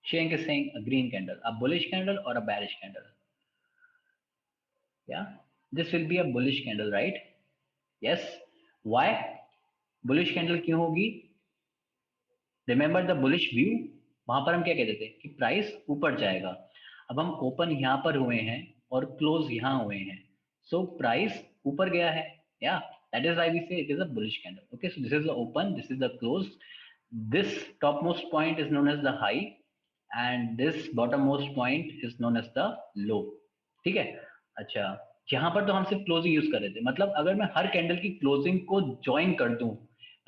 Sharing is saying a green candle, a bullish candle और अ बेरिश कैंडल। या this will be a bullish candle, right? Yes, why bullish candle क्यों होगी? रिमेंबर द बुलिश व्यू, वहां पर हम क्या कहते थे कि प्राइस ऊपर जाएगा। अब हम ओपन यहाँ पर हुए हैं और क्लोज यहाँ हुए हैं, सो प्राइस ऊपर गया है। Yeah that is why we say it is a bullish candle. Okay, so this is the open, this is the close, this top most point is known as the high and this bottom most point is known as the low, ठीक है। अच्छा, यहाँ पर तो हम सिर्फ closing use कर रहे थे। मतलब अगर मैं हर कैंडल की क्लोजिंग को ज्वाइन कर दूं,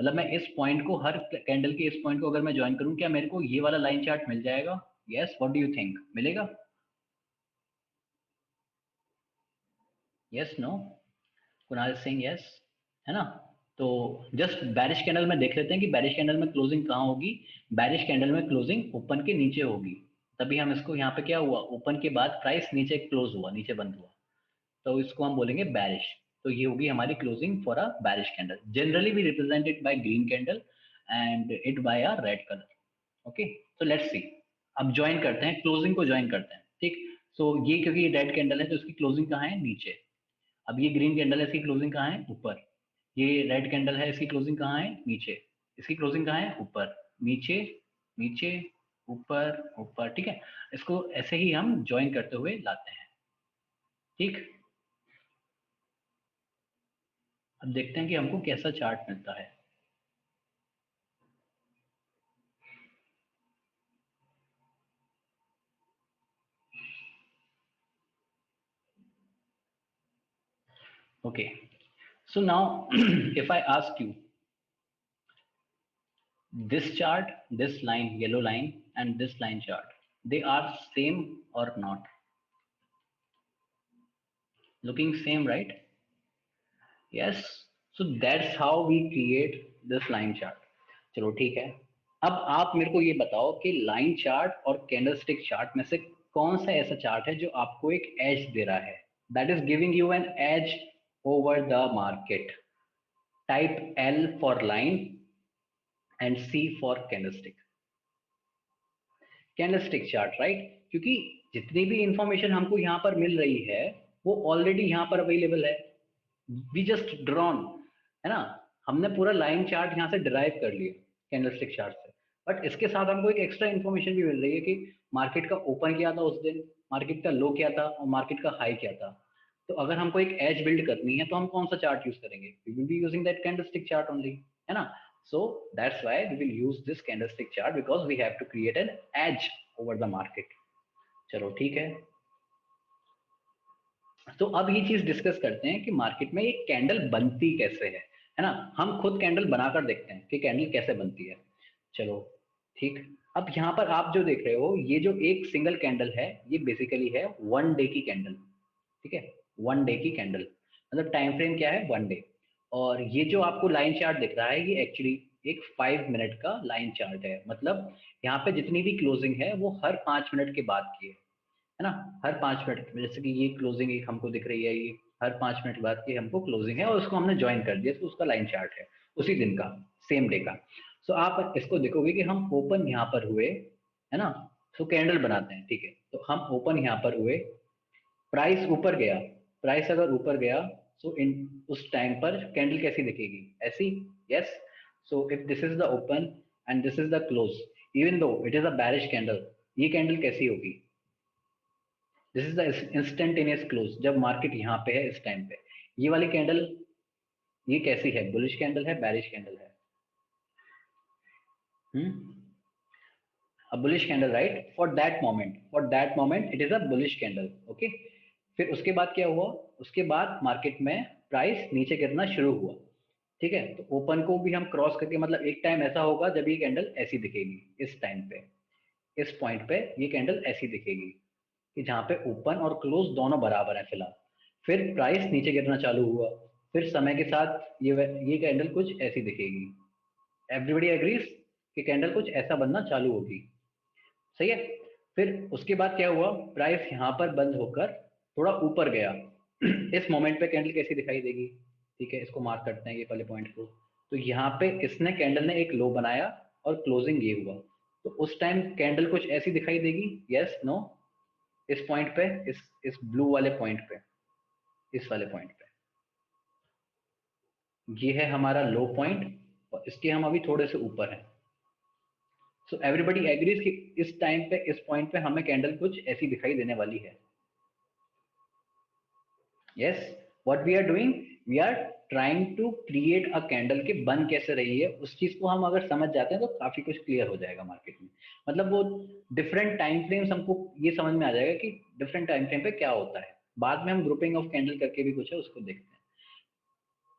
मतलब मैं इस पॉइंट को, हर कैंडल के इस पॉइंट को अगर मैं ज्वाइन करूं, क्या मेरे को ये वाला लाइन चार्ट मिल जाएगा? Yes, what do you think, मिलेगा? Yes, no, Kunal Singh, yes, है ना। तो जस्ट बैरिश कैंडल में देख लेते हैं कि बैरिश कैंडल में क्लोजिंग कहाँ होगी। बैरिश कैंडल में क्लोजिंग ओपन के नीचे होगी, तभी हम इसको, यहाँ पे क्या हुआ, ओपन के बाद प्राइस नीचे क्लोज हुआ, नीचे बंद हुआ, तो इसको हम बोलेंगे बैरिश। तो ये होगी हमारी closing for a bearish candle. Generally we represented by green candle and it by a red colour. Okay, तो लेट्स सी, अब ज्वाइन करते हैं, क्लोजिंग को ज्वाइन करते हैं, ठीक। सो ये क्योंकि रेड कैंडल है तो इसकी क्लोजिंग कहाँ है? नीचे। अब ये ग्रीन कैंडल है, इसकी क्लोजिंग कहाँ है? ऊपर। ये रेड कैंडल है, इसकी क्लोजिंग कहाँ है? नीचे। इसकी क्लोजिंग कहाँ है? ऊपर। नीचे, नीचे, ऊपर, ऊपर। ठीक है, इसको ऐसे ही हम ज्वाइन करते हुए लाते हैं। ठीक, अब देखते हैं कि हमको कैसा चार्ट मिलता है। Okay, so now if I ask you, this chart, this line, yellow line, and this line chart, they are same or not? Looking same, right? Yes. So that's how we create this line chart. चलो ठीक है, अब आप मेरे को ये बताओ कि लाइन चार्ट और कैंडलस्टिक चार्ट में से कौन सा ऐसा चार्ट है जो आपको एक एज दे रहा है, that is giving you an edge over the market? Type L for line and C for candlestick. Candlestick chart, right? क्योंकि जितनी भी इंफॉर्मेशन हमको यहाँ पर मिल रही है वो ऑलरेडी यहाँ पर अवेलेबल है, वी जस्ट ड्रॉन, है ना? हमने पूरा लाइन चार्ट यहाँ से डिराइव कर लिया कैंडलस्टिक चार्ट से, बट इसके साथ हमको एक एक्स्ट्रा इन्फॉर्मेशन भी मिल रही है कि मार्केट का ओपन क्या था उस दिन, मार्केट का लो क्या था और मार्केट का हाई क्या था। तो अगर हमको एक एज बिल्ड करनी है तो हम कौन सा चार्ट यूज करेंगे? We will be using that candlestick chart only, है ना? So that's why we will use this candlestick chart, because we have to create an edge over the market. चलो ठीक है, तो अब ये चीज डिस्कस करते हैं कि मार्केट में ये कैंडल बनती कैसे है ना? हम खुद कैंडल बनाकर देखते हैं कि कैंडल कैसे बनती है। चलो ठीक, अब यहाँ पर आप जो देख रहे हो ये जो एक सिंगल कैंडल है ये बेसिकली है 1 डे की कैंडल। ठीक है, 1 डे की कैंडल, मतलब टाइम फ्रेम क्या है? 1 डे। और ये जो आपको लाइन चार्ट दिख रहा है ये एक्चुअली एक 5 मिनट का लाइन चार्ट है, मतलब यहाँ पे जितनी भी क्लोजिंग है वो हर 5 मिनट के बाद की है ना? हर 5 मिनट में, जैसे कि ये क्लोजिंग एक हमको दिख रही है, ये हर 5 मिनट बाद की हमको क्लोजिंग है और उसको हमने ज्वाइन कर दिया तो उसका लाइन चार्ट है उसी दिन का, सेम डे का। सो आप इसको देखोगे कि हम ओपन यहाँ पर हुए, है ना? सो कैंडल बनाते हैं, ठीक है? तो हम ओपन यहाँ पर हुए, प्राइस ऊपर गया, प्राइस अगर ऊपर गया सो इन उस टाइम पर कैंडल कैसी दिखेगी? ऐसी। Yes. So if this is the open and this is the close, even though it is a bearish candle, ये कैंडल कैसी होगी? This is the instantaneous close, जब मार्केट यहाँ पे है इस टाइम पे, ये वाली कैंडल ये कैसी है? बुलिश कैंडल है, बेरिश कैंडल है? a bullish candle, right? For that moment it is a bullish candle, okay? फिर उसके बाद क्या हुआ? उसके बाद मार्केट में प्राइस नीचे गिरना शुरू हुआ, ठीक है? तो ओपन को भी हम क्रॉस करके, मतलब एक टाइम ऐसा होगा जब ये कैंडल ऐसी दिखेगी, इस टाइम पे, इस पॉइंट पे ये कैंडल ऐसी दिखेगी कि जहाँ पे ओपन और क्लोज दोनों बराबर है फिलहाल। फिर प्राइस नीचे गिरना चालू हुआ, फिर समय के साथ ये कैंडल कुछ ऐसी दिखेगी। एवरीबडी एग्रीज कि कैंडल कुछ ऐसा बनना चालू होगी, सही है? फिर उसके बाद क्या हुआ? प्राइस यहाँ पर बंद होकर थोड़ा ऊपर गया इस मोमेंट पे कैंडल कैसी दिखाई देगी? ठीक है, इसको मार्क करते हैं ये वाले पॉइंट को। तो यहाँ पे इसने कैंडल ने एक लो बनाया और क्लोजिंग ये हुआ, तो उस टाइम कैंडल कुछ ऐसी दिखाई देगी? Yes, no? इस पॉइंट पे, इस ब्लू वाले पॉइंट पे, इस वाले पॉइंट पे, ये है हमारा लो पॉइंट और इसके हम अभी थोड़े से ऊपर हैं। सो एवरीबडी एग्रीज कि इस टाइम पे, इस पॉइंट पे हमें कैंडल कुछ ऐसी दिखाई देने वाली है। Yes, what we are doing, we are trying to create a candle के बन कैसे रही है, उस चीज को हम अगर समझ जाते हैं तो काफी कुछ क्लियर हो जाएगा मार्केट में। मतलब वो डिफरेंट टाइम फ्रेम्स हमको ये समझ में आ जाएगा कि डिफरेंट टाइम फ्रेम पे क्या होता है। बाद में हम ग्रुपिंग ऑफ कैंडल करके भी कुछ है उसको देखते हैं।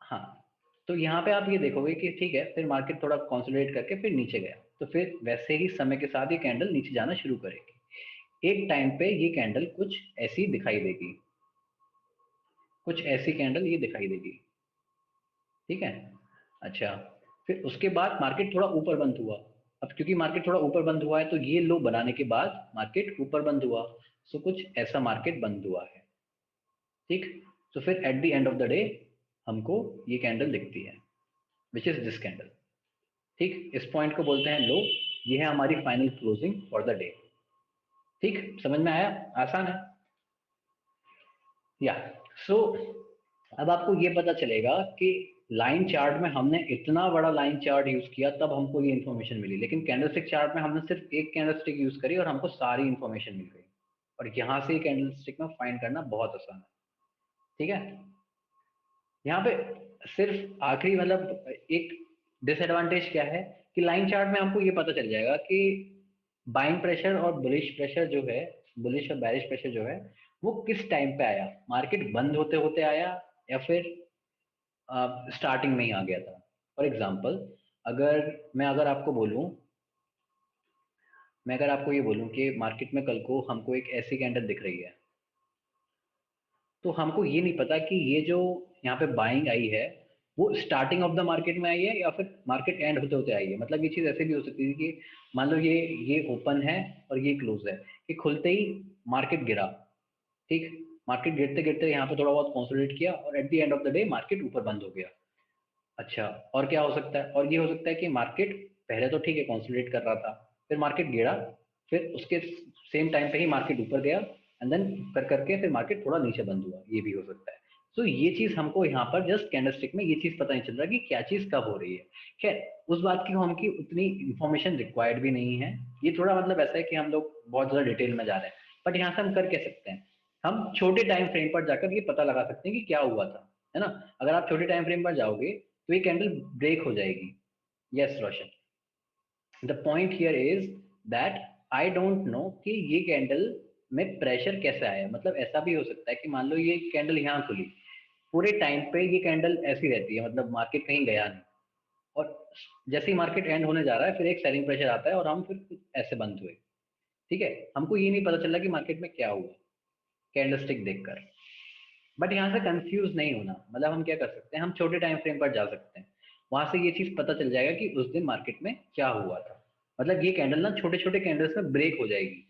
हाँ, तो यहाँ पे आप ये देखोगे कि ठीक है, फिर मार्केट थोड़ा कंसोलिडेट करके फिर नीचे गया, तो फिर वैसे ही समय के साथ ये कैंडल नीचे जाना शुरू करेगी। एक टाइम पे ये कैंडल कुछ ऐसी दिखाई देगी, कुछ ऐसी कैंडल ये दिखाई देगी, ठीक है? अच्छा, फिर उसके बाद मार्केट थोड़ा ऊपर बंद हुआ। अब क्योंकि मार्केट थोड़ा ऊपर बंद हुआ है तो ये लो बनाने के बाद मार्केट ऊपर बंद हुआ, सो कुछ ऐसा मार्केट बंद हुआ है, ठीक? तो फिर at the end of the day हमको ये कैंडल दिखती है, विच इज दिस कैंडल, ठीक? इस पॉइंट को बोलते हैं लो, ये है हमारी final closing for the day. ठीक, समझ में आया? आसान है या? सो अब आपको ये पता चलेगा कि लाइन चार्ट में हमने इतना बड़ा लाइन चार्ट यूज किया तब हमको ये इन्फॉर्मेशन मिली, लेकिन कैंडलस्टिक चार्ट में हमने सिर्फ एक कैंडलस्टिक यूज करी और हमको सारी इन्फॉर्मेशन मिल गई। और यहाँ से कैंडलस्टिक में फाइंड करना बहुत आसान है। ठीक है, यहाँ पे सिर्फ आखिरी मतलब एक डिसएडवांटेज क्या है कि लाइन चार्ट में हमको ये पता चल जाएगा कि बाइंग प्रेशर और बुलिश प्रेशर जो है, बुलिश और बैरिश प्रेशर जो है वो किस टाइम पे आया, मार्केट बंद होते होते आया या फिर स्टार्टिंग में ही आ गया था। फॉर एग्जाम्पल अगर आपको बोलूं, मैं अगर आपको ये बोलूं कि मार्केट में कल को हमको एक ऐसी कैंडल दिख रही है, तो हमको ये नहीं पता कि ये जो यहाँ पे बाइंग आई है वो स्टार्टिंग ऑफ द मार्केट में आई है या फिर मार्केट एंड होते होते आई है। मतलब ये चीज़ ऐसे भी हो सकती है कि मान लो ये ओपन है और ये क्लोज है, कि खुलते ही मार्केट गिरा, ठीक, मार्केट गिरते गिरते यहाँ पे थोड़ा बहुत कंसोलिडेट किया और at the end of the day market ऊपर बंद हो गया। अच्छा, और क्या हो सकता है, और ये हो सकता है कि मार्केट पहले तो ठीक है कंसोलिडेट कर रहा था, फिर मार्केट गिरा, फिर उसके सेम टाइम पे ही मार्केट ऊपर गया एंड देन कर करके फिर मार्केट थोड़ा नीचे बंद हुआ, ये भी हो सकता है। तो ये चीज हमको यहाँ पर जस्ट कैंडलस्टिक में ये चीज पता नहीं चल रहा कि क्या चीज कब हो रही है। खैर, उस बात की हमकी उतनी इंफॉर्मेशन रिक्वायर्ड भी नहीं है, ये थोड़ा मतलब ऐसा है कि हम लोग बहुत ज्यादा डिटेल में जा रहे हैं, बट यहाँ से हम कर क्या सकते हैं, हम छोटे टाइम फ्रेम पर जाकर ये पता लगा सकते हैं कि क्या हुआ था, है ना। अगर आप छोटे टाइम फ्रेम पर जाओगे तो ये कैंडल ब्रेक हो जाएगी। Yes Roshan, the point here is that I don't know कि ये कैंडल में प्रेशर कैसे आया। मतलब ऐसा भी हो सकता है कि मान लो ये कैंडल यहाँ खुली, पूरे टाइम पे ये कैंडल ऐसी रहती है, मतलब मार्केट कहीं गया नहीं, और जैसे ही मार्केट एंड होने जा रहा है फिर एक सेलिंग प्रेशर आता है और हम फिर ऐसे बंद हुए। ठीक है, हमको ये नहीं पता चला कि मार्केट में क्या हुआ कैंडलस्टिक देखकर। बट यहाँ से कंफ्यूज नहीं होना, मतलब हम क्या कर सकते हैं, हम छोटे टाइम फ्रेम पर जा सकते हैं, वहां से ये चीज पता चल जाएगा कि उस दिन मार्केट में क्या हुआ था। मतलब ये कैंडल ना छोटे छोटे कैंडल्स में ब्रेक हो जाएगी,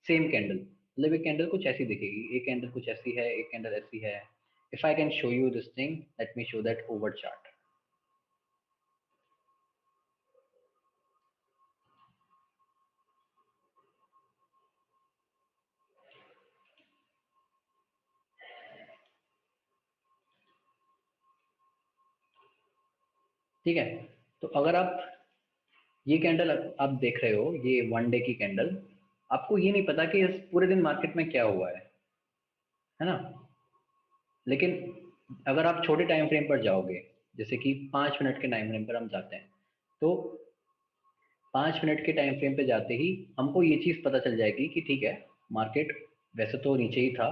सेम कैंडल, मतलब एक कैंडल कुछ ऐसी दिखेगी, एक कैंडल कुछ ऐसी है, एक कैंडल ऐसी है। If I can show you this thing, let me show that over chart. ठीक है, तो अगर आप ये कैंडल आप देख रहे हो, ये वन डे की कैंडल, आपको ये नहीं पता कि इस पूरे दिन मार्केट में क्या हुआ है ना। लेकिन अगर आप छोटे टाइम फ्रेम पर जाओगे, जैसे कि 5 मिनट के टाइम फ्रेम पर हम जाते हैं, तो 5 मिनट के टाइम फ्रेम पे जाते ही हमको ये चीज़ पता चल जाएगी कि ठीक है, मार्केट वैसे तो नीचे ही था,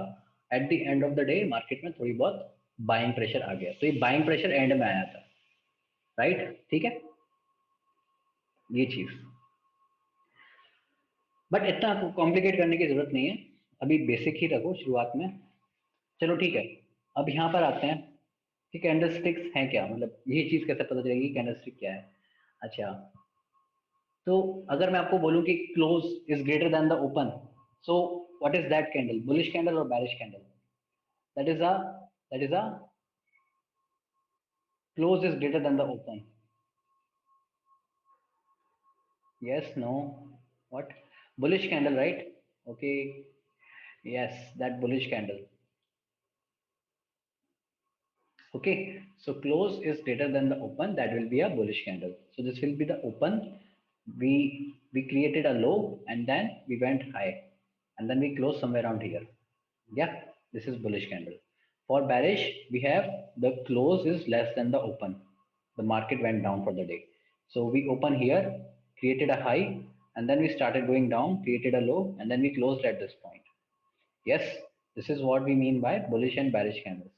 at the end of the day market में थोड़ी बहुत बाइंग प्रेशर आ गया, तो ये बाइंग प्रेशर एंड में आया था, राइट। ठीक है, ये चीज़, बट इतना कॉम्प्लिकेट करने की जरूरत नहीं है, अभी बेसिक ही रखो शुरुआत में। चलो ठीक है, अब यहाँ पर आते हैं कि कैंडलस्टिक्स हैं क्या, मतलब ये चीज़ कैसे पता चलेगी कैंडलस्टिक क्या है। अच्छा, तो अगर मैं आपको बोलूं कि close is greater than the open, so what is that candle, bullish candle और bearish candle? That is a that is a close is greater than the open. Yes, no, what? Bullish candle, right? Okay, yes, that bullish candle. Okay, so close is greater than the open, that will be a bullish candle. So this will be the open. We created a low and then we went high and then we closed somewhere around here. Yeah, this is bullish candle. For bearish, we have the close is less than the open. The market went down for the day. So we open here, created a high, and then we started going down, created a low, and then we closed at this point. Yes, this is what we mean by bullish and bearish candles.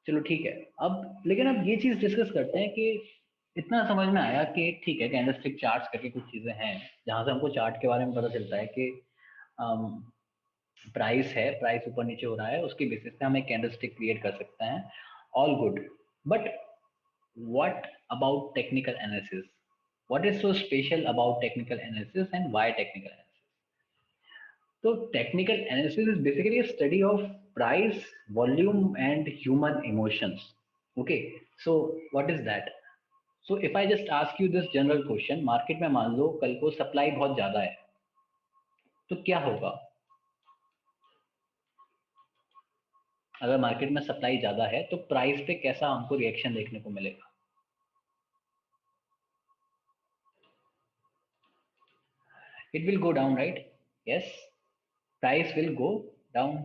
चलो ठीक है, अब लेकिन अब ये चीज discuss करते हैं कि इतना समझ में आया कि ठीक है कैंडलस्टिक चार्ट्स करके कुछ चीजें हैं जहां से हमको चार्ट के बारे में पता चलता है कि प्राइस है, प्राइस ऊपर नीचे हो रहा है, उसके बेसिस पे हम एक कैंडलस्टिक क्रिएट कर सकते हैं, all good. But what about technical analysis, what is so special about technical analysis and why technical analysis? तो technical analysis is basically a study of price, volume and human emotions. Okay, so what is that? So if I just ask you this general question, market में मान लो कल को supply बहुत ज्यादा है, तो क्या होगा? अगर मार्केट में सप्लाई ज्यादा है तो प्राइस पे कैसा हमको रिएक्शन देखने को मिलेगा? It will go down, right? Yes, price will go down.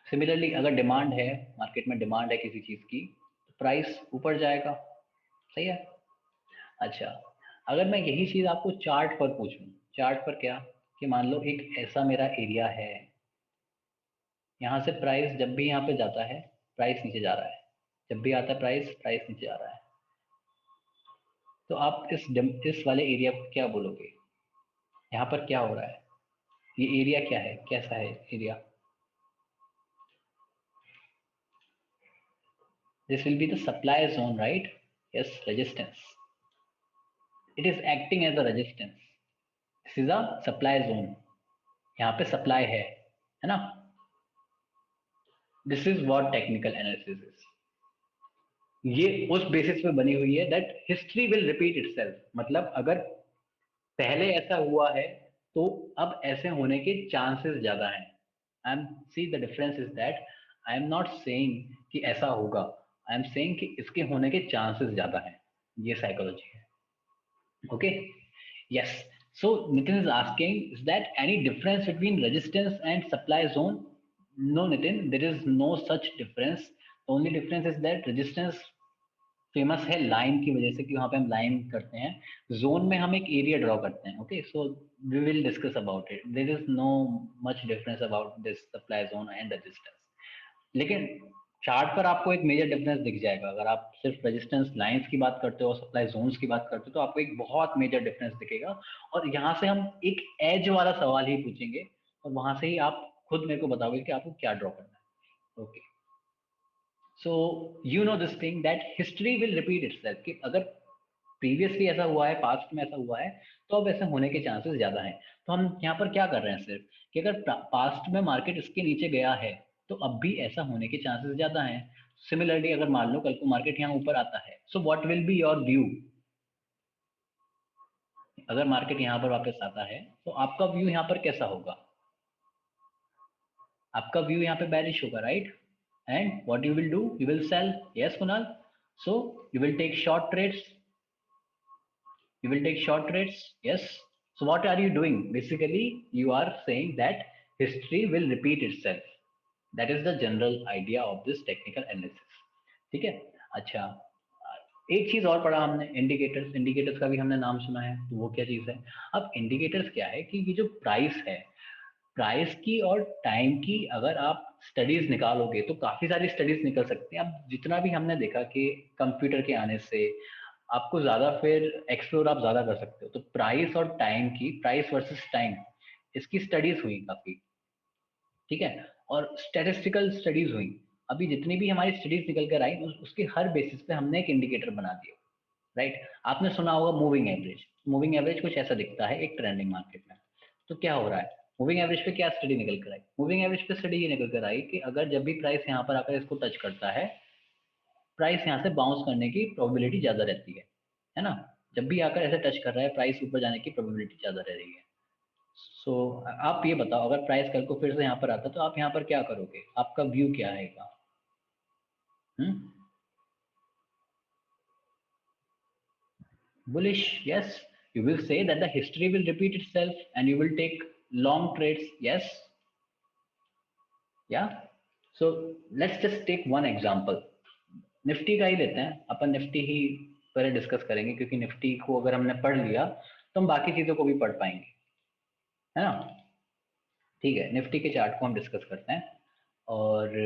Similarly अगर डिमांड है, मार्केट में डिमांड है किसी चीज की, तो प्राइस ऊपर जाएगा। सही है। अच्छा, अगर मैं यही चीज आपको चार्ट पर पूछूं, चार्ट पर क्या, कि मान लो एक ऐसा मेरा एरिया है, यहाँ से प्राइस जब भी यहाँ पे जाता है प्राइस नीचे जा रहा है, जब भी आता है प्राइस प्राइस नीचे जा रहा है, तो आप इस वाले एरिया को क्या बोलोगे? यहाँ पर क्या हो रहा है? ये एरिया क्या है, कैसा है area? This will be the supply zone, right? Yes, resistance. It is acting as a resistance. This is a supply zone, यहाँ पे सप्लाई है ना? This is what technical analysis is. ये उस बेसिस पे बनी हुई है that history will repeat itself, मतलब अगर पहले ऐसा हुआ है तो अब ऐसे होने के चांसेस ज्यादा हैं। I am see the difference is that I am not saying कि ऐसा होगा, आई एम सेइंग कि इसके होने के चांसेस ज्यादा हैं। ये साइकोलॉजी है। Okay, yes. So Nitin is asking, is that any difference between resistance and supply zone? No, Nitin, there is no such difference. The only difference is that resistance famous है line की वजह से, कि वहां पे हम line करते हैं, जोन में हम एक एरिया ड्रॉ करते हैं। Okay, so we will discuss about it. There is no much difference about this supply zone and resistance. लेकिन चार्ट पर आपको एक मेजर डिफरेंस दिख जाएगा। अगर आप सिर्फ रेजिस्टेंस लाइंस की बात करते हो और सप्लाई जोन्स की बात करते हो तो आपको एक बहुत मेजर डिफरेंस दिखेगा। और यहाँ से हम एक एज वाला सवाल ही पूछेंगे और वहां से ही आप खुद मेरे को बताओगे कि आपको क्या ड्रॉ करना है। Okay, so you know this thing that history will repeat itself, कि अगर प्रीवियसली ऐसा हुआ है, पास्ट में ऐसा हुआ है, तो अब ऐसे होने के चांसेस ज्यादा हैं। तो हम यहाँ पर क्या कर रहे हैं सिर्फ, कि अगर पास्ट में मार्केट इसके नीचे गया है तो अब भी ऐसा होने के चांसेस ज्यादा हैं। सिमिलरली अगर मान लो कल को मार्केट यहाँ ऊपर आता है, so what will be your view? अगर मार्केट यहाँ पर वापस आता है तो आपका व्यू यहाँ पर कैसा होगा? आपका व्यू यहाँ पे बेरिश होगा, right? And what you will do, you will sell. Yes Kunal, so you will take short trades, you will take short trades. Yes, so what are you doing? Basically you are saying that history will repeat itself. That is the general idea of this technical analysis. ठीक है। अच्छा, एक चीज और पढ़ा हमने, indicators. Indicators का भी हमने नाम सुना है, तो वो क्या चीज है? अब इंडिकेटर्स क्या है, कि ये जो प्राइस है, प्राइस की और टाइम की अगर आप स्टडीज निकालोगे तो काफी सारी स्टडीज निकल सकती हैं। अब जितना भी हमने देखा कि कंप्यूटर के आने से आपको ज्यादा फिर एक्सप्लोर आप ज्यादा कर सकते हो, तो प्राइस और टाइम की, प्राइस वर्सेस टाइम, इसकी स्टडीज हुई काफी। ठीक है, और स्टेटिस्टिकल स्टडीज हुई। अभी जितनी भी हमारी स्टडीज निकल कर आई उसके हर बेसिस पे हमने एक इंडिकेटर बना दिया, राइट? आपने सुना होगा मूविंग एवरेज। मूविंग एवरेज कुछ ऐसा दिखता है एक ट्रेंडिंग मार्केट में। तो क्या हो रहा है, मूविंग एवरेज पे क्या स्टडी निकल कर आई? मूविंग एवरेज पे स्टडी ये निकल कर आई कि अगर जब भी प्राइस यहाँ पर आकर इसको टच करता है, प्राइस यहाँ से बाउंस करने की प्रोबेबिलिटी ज्यादा रहती है ना? जब भी आकर ऐसे टच कर रहा है, प्राइस ऊपर जाने की प्रोबेबिलिटी ज्यादा रह रही है। सो आप ये बताओ, अगर प्राइस कल को फिर से यहाँ पर आता तो आप यहाँ पर क्या करोगे? आपका व्यू क्या रहेगा? हम्म, bullish, yes. You will say that the history will repeat itself and you will take long trades, yes. Yeah, so let's just take one example. Nifty का ही लेते हैं अपन, निफ्टी ही पहले डिस्कस करेंगे, क्योंकि निफ्टी को अगर हमने पढ़ लिया तो हम बाकी चीजों को भी पढ़ पाएंगे, है ना? ठीक है, निफ्टी के चार्ट को हम डिस्कस करते हैं। और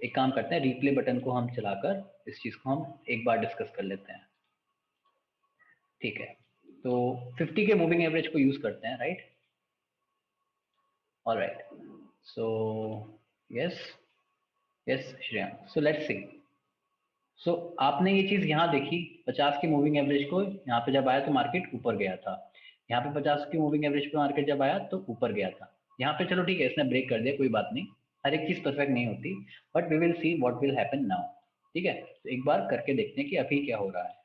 एक काम करते हैं, रिप्ले बटन को हम चलाकर इस चीज को हम एक बार डिस्कस कर लेते हैं। ठीक है, तो 50 के मूविंग एवरेज को यूज करते हैं, right? Alright, so yes, yes Shreya, so let's see. So आपने ये चीज यहाँ देखी, 50 की मूविंग एवरेज को यहाँ पे जब आया तो मार्केट ऊपर गया था। यहाँ पे 50 की मूविंग एवरेज पे मार्केट जब आया तो ऊपर गया था। यहाँ पे चलो ठीक है, इसने ब्रेक कर दिया, कोई बात नहीं, हर एक चीज परफेक्ट नहीं होती, but we will see what will happen now. ठीक है, तो एक बार करके देखते हैं कि अभी क्या हो रहा है।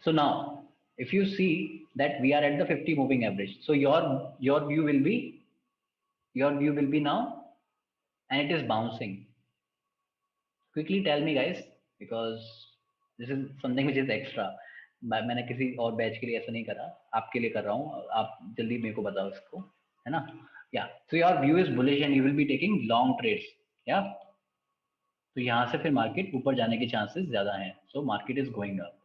So now if you see that we are at the 50 moving average, so your view will be, now, and it is bouncing. Quickly tell me guys, because this is something which is extra. मैंने किसी और batch के लिए ऐसा नहीं करा, आपके लिए कर रहा हूँ, आप जल्दी मेरे को बताओ इसको, है ना? या so your view is bullish and you will be taking long trades, या तो यहाँ से फिर मार्केट ऊपर जाने के चांसेस ज्यादा हैं, so market is going up.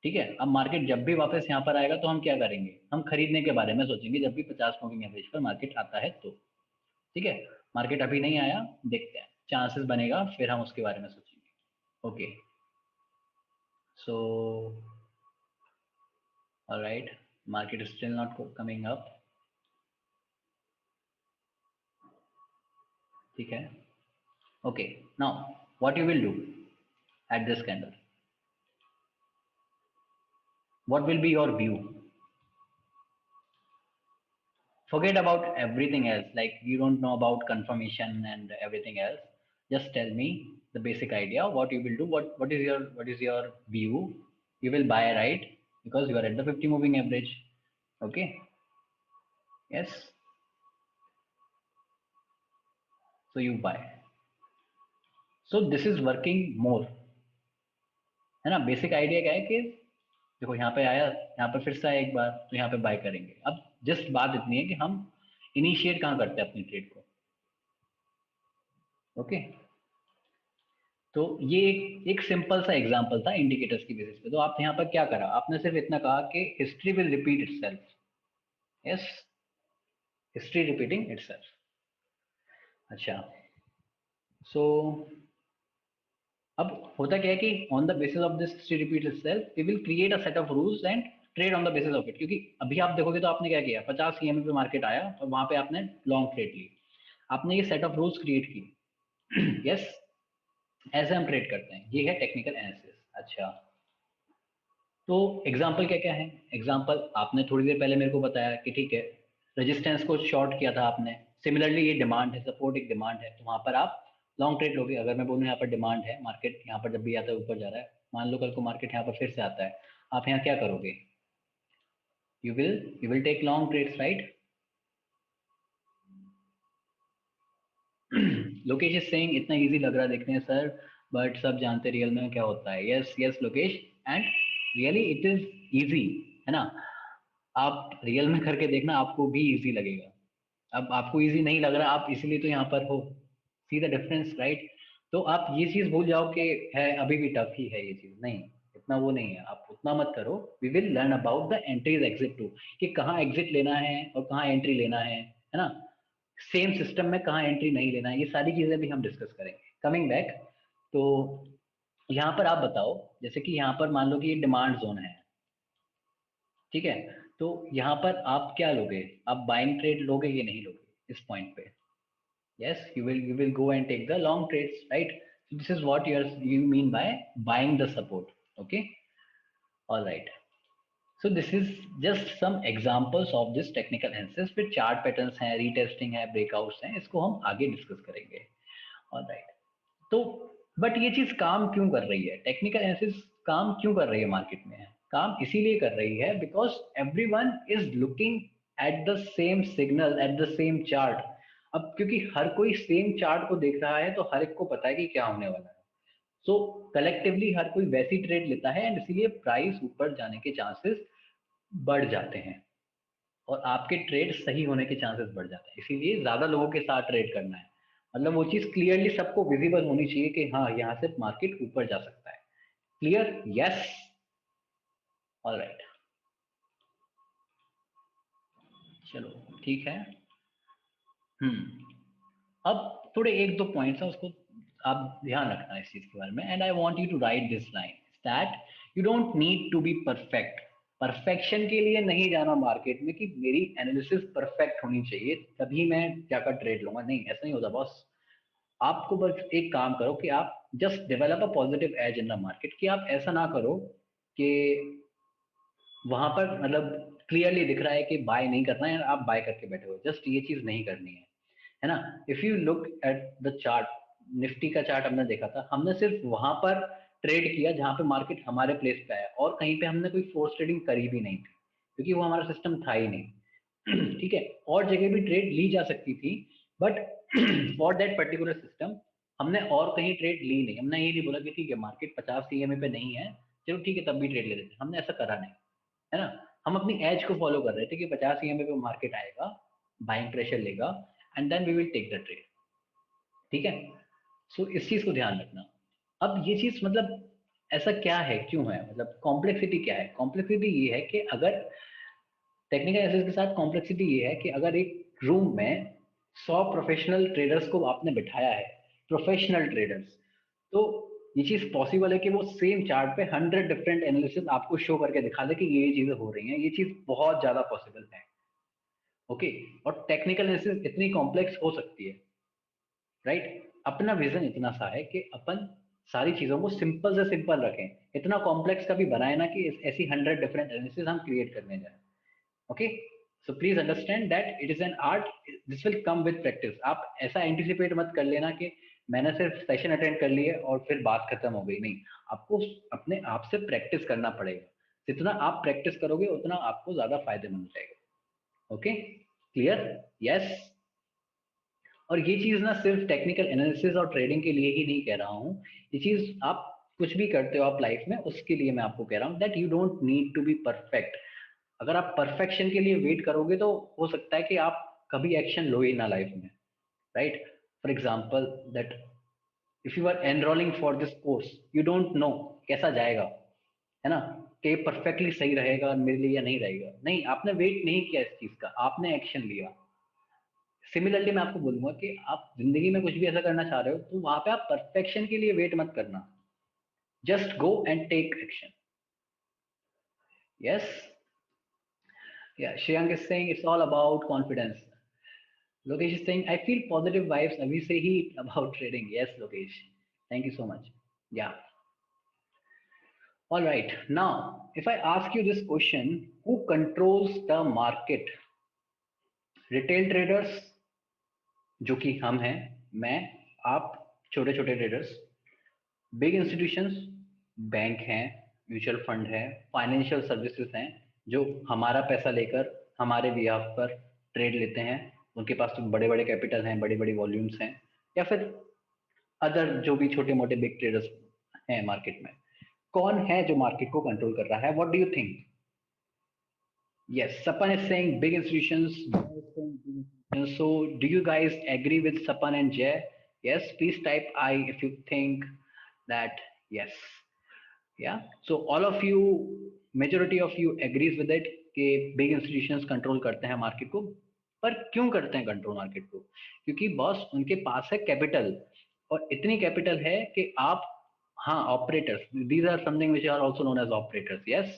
ठीक है, अब मार्केट जब भी वापस यहाँ पर आएगा तो हम क्या करेंगे, हम खरीदने के बारे में सोचेंगे जब भी 50 मूविंग एवरेज पर मार्केट आता है तो। ठीक है, मार्केट अभी नहीं आया, देखते हैं, चांसेस बनेगा फिर हम उसके बारे में सोचेंगे। Okay, so alright, market is still not coming up. ठीक है, okay, now what you will do at this candle, what will be your view? Forget about everything else, like you don't know about confirmation and everything else. Just tell me the basic idea, what you will do, what is your view. You will buy, right? Because you are at the 50 moving average. Okay, yes, so you buy. So this is working more, है ना? Basic idea क्या है कि देखो यहाँ पे आया, यहाँ पे फिर से आया एक बार, तो यहाँ पे बाय करेंगे। अब जस्ट बात इतनी है कि हम इनिशिएट कहाँ करते हैं अपनी ट्रेड को। ओके, तो ये एक सिंपल सा एग्जांपल था इंडिकेटर्स की बेसिस पे। तो आप यहाँ पर क्या करा, आपने सिर्फ इतना कहा कि history will repeat itself. Yes, history repeating itself. अच्छा, सो अब होता क्या है कि on the basis of this history repeat itself we will create a set of rules and trade on the basis of it. क्योंकि अभी आप देखोगे तो आपने क्या किया, 50 ईएमए पे मार्केट आया और वहां पे आपने लॉन्ग ट्रेड ली, आपने ये सेट ऑफ रूल्स क्रिएट की। यस, ऐसे हम ट्रेड करते हैं, ये है टेक्निकल एनालिसिस। अच्छा, तो एग्जाम्पल क्या क्या है? एग्जाम्पल आपने थोड़ी देर पहले मेरे को बताया कि ठीक है, रेजिस्टेंस को शॉर्ट किया था आपने, सिमिलरली ये डिमांड है, सपोर्ट एक डिमांड है, तो वहां पर आप लॉन्ग ट्रेड लोगे। अगर मैं बोलूँ यहाँ पर डिमांड है, मार्केट यहाँ पर जब भी आता है ऊपर जा रहा है, मान लो कल को मार्केट यहाँ पर फिर से आता है, आप यहाँ क्या करोगे? You will take long trades, right? Lokesh is saying इतना इजी लग रहा है देखने में सर, बट सब जानते रियल में क्या होता है। Yes yes Lokesh, and really it is easy, है ना? आप रियल में करके देखना, आपको भी इजी लगेगा। अब आपको इजी नहीं लग रहा, आप इसीलिए तो यहाँ पर हो। सी द डिफरेंस, राइट? तो आप ये चीज भूल जाओ कि है अभी भी टफ ही है ये चीज, नहीं, इतना वो नहीं है, आप उतना मत करो। We will learn about the entries exit too, कि कहाँ एग्जिट लेना है और कहाँ एंट्री लेना है ना? सेम सिस्टम में कहाँ एंट्री नहीं लेना है, ये सारी चीजें भी हम डिस्कस करेंगे। कमिंग बैक, तो यहाँ पर आप बताओ, जैसे कि यहाँ पर मान लो कि ये डिमांड जोन है, ठीक है, तो यहाँ पर आप क्या लोगे? आप बाइंग ट्रेड लोगे या नहीं लोगे इस पॉइंट पे? yes, you will go and take the long trades, right? So this is what you mean by buying the support. Okay, all right, so this is just some examples of this technical analysis with chart patterns हैं, retesting है, breakouts हैं, इसको हम आगे discuss करेंगे। all right, तो but ये चीज काम क्यों कर रही है, टेक्निकल एनालिसिस काम क्यों कर रही है मार्केट में? काम इसीलिए कर रही है because everyone is looking at the same signal, at the same chart. अब क्योंकि हर कोई सेम चार्ट को देख रहा है, तो हर एक को पता है कि क्या होने वाला है, सो कलेक्टिवली हर कोई वैसी ट्रेड लेता है, एंड इसीलिए प्राइस ऊपर जाने के चांसेस बढ़ जाते हैं और आपके ट्रेड सही होने के चांसेस बढ़ जाते हैं। इसीलिए ज्यादा लोगों के साथ ट्रेड करना है, मतलब वो चीज क्लियरली सबको विजिबल होनी चाहिए कि हाँ यहाँ से मार्केट ऊपर जा सकता है। क्लियर? यस, ऑलराइट, चलो ठीक है। अब थोड़े एक दो पॉइंट्स है, उसको आप ध्यान रखना इस चीज के बारे में, and I want you to write this line that you don't need to be perfect. Perfection के लिए नहीं जाना मार्केट में कि मेरी एनालिसिस परफेक्ट होनी चाहिए तभी मैं जाकर ट्रेड लूंगा, नहीं, ऐसा नहीं होता बॉस। आपको बस एक काम करो कि आप just develop a positive edge in the market, कि आप ऐसा ना करो कि वहां पर मतलब क्लियरली दिख रहा है कि बाय नहीं करना है, आप बाय करके बैठे हो, जस्ट ये चीज नहीं करनी है ना? If you look at the chart, Nifty का चार्ट हमने देखा था, हमने सिर्फ वहां पर ट्रेड किया जहां पे मार्केट हमारे प्लेस पे आया, और कहीं पे हमने कोई फोर्स ट्रेडिंग करी भी नहीं थी क्योंकि वो हमारा सिस्टम था ही नहीं। ठीक है, और जगह भी ट्रेड ली जा सकती थी, but for that particular system हमने और कहीं ट्रेड ली नहीं। हमने ये नहीं बोला कि ठीक है मार्केट 50 सीएमए पे नहीं है, चलो ठीक है तब भी ट्रेड ले लेते हैं, हमने ऐसा करा नहीं, है ना। हम अपनी एज को फॉलो कर रहे थे कि 50 सीएमए पे मार्केट आएगा, बाइंग प्रेशर लेगा, and then we will take the trade. ठीक है, सो इस चीज को ध्यान रखना। अब ये चीज मतलब ऐसा क्या है, क्यों है, मतलब कॉम्प्लेक्सिटी क्या है? कॉम्प्लेक्सिटी ये है कि अगर टेक्निकल एनालिसिस के साथ कॉम्प्लेक्सिटी ये है कि अगर एक रूम में 100 प्रोफेशनल ट्रेडर्स को आपने बिठाया है, प्रोफेशनल ट्रेडर्स, तो ये चीज पॉसिबल है कि वो सेम चार्ट पे 100 डिफरेंट एनालिसिस आपको शो करके दिखा दे कि ये चीजें हो रही हैं। ये चीज बहुत ज्यादा पॉसिबल है। ओके, और टेक्निकल एनालिसिस इतनी कॉम्प्लेक्स हो सकती है, राइट। अपना विजन इतना सा है कि अपन सारी चीजों को सिंपल से सिंपल रखें, इतना कॉम्प्लेक्स कभी बनाए ना कि ऐसी 100 डिफरेंट एनालिसिस हम क्रिएट करने जाए। Okay, so please understand that it is an art, this will come with practice. आप ऐसा एंटिसिपेट मत कर लेना कि मैंने सिर्फ सेशन अटेंड कर लिए और फिर बात खत्म हो गई, नहीं। आपको अपने आप से प्रैक्टिस करना पड़ेगा, जितना आप प्रैक्टिस करोगे उतना आपको ज्यादा फायदेमंद रहेगा। Okay, clear? यस। और ये चीज ना सिर्फ टेक्निकल एनालिसिस और ट्रेडिंग के लिए ही नहीं कह रहा हूँ, ये चीज आप कुछ भी करते हो आप लाइफ में, उसके लिए मैं आपको कह रहा हूँ that you don't need to be perfect. अगर आप परफेक्शन के लिए वेट करोगे तो हो सकता है कि आप कभी एक्शन लो ही ना लाइफ में, right. For example that if you are enrolling for this course, you don't know कैसा जाएगा, है ना, कि परफेक्टली सही रहेगा मेरे लिए या नहीं रहेगा। नहीं, आपने वेट नहीं किया इस चीज का, आपने एक्शन लिया। सिमिलरली मैं आपको बोलूंगा कि आप जिंदगी में कुछ भी ऐसा करना चाह रहे हो तो वहां पे आप परफेक्शन के लिए वेट मत करना, just go and take action. Yes, yeah Shreyank is saying it's all about confidence. Lokesh is saying I feel positive vibes अभी से ही about trading. Yes Lokesh, thank you so much. Yeah all right, now if I ask you this question, who controls the market? Retail traders, जो कि हम हैं, मैं, आप, छोटे छोटे ट्रेडर्स, बिग इंस्टीट्यूशंस, बैंक हैं, म्यूचुअल फंड है, फाइनेंशियल सर्विसेज हैं जो हमारा पैसा लेकर हमारे बिहाफ पर ट्रेड लेते हैं, उनके पास तो बड़े बड़े कैपिटल हैं, बड़ी बड़ी वॉल्यूम्स हैं, या फिर अदर जो भी छोटे मोटे बिग ट्रेडर्स हैं मार्केट में। कौन है जो मार्केट को कंट्रोल कर रहा है? What do you think? Yes, Sapan is saying big institutions, जय is saying big institutions. So do you guys agree with Sapan and Jay? Yes, please type I if you think that yes. Yeah, so all of you, majority of you agrees with it कि big institutions control करते हैं market को। पर क्यों करते हैं control market को? क्योंकि बॉस उनके पास है कैपिटल, और इतनी कैपिटल है कि आप, हाँ, operators, these are something which are also known as operators. Yes,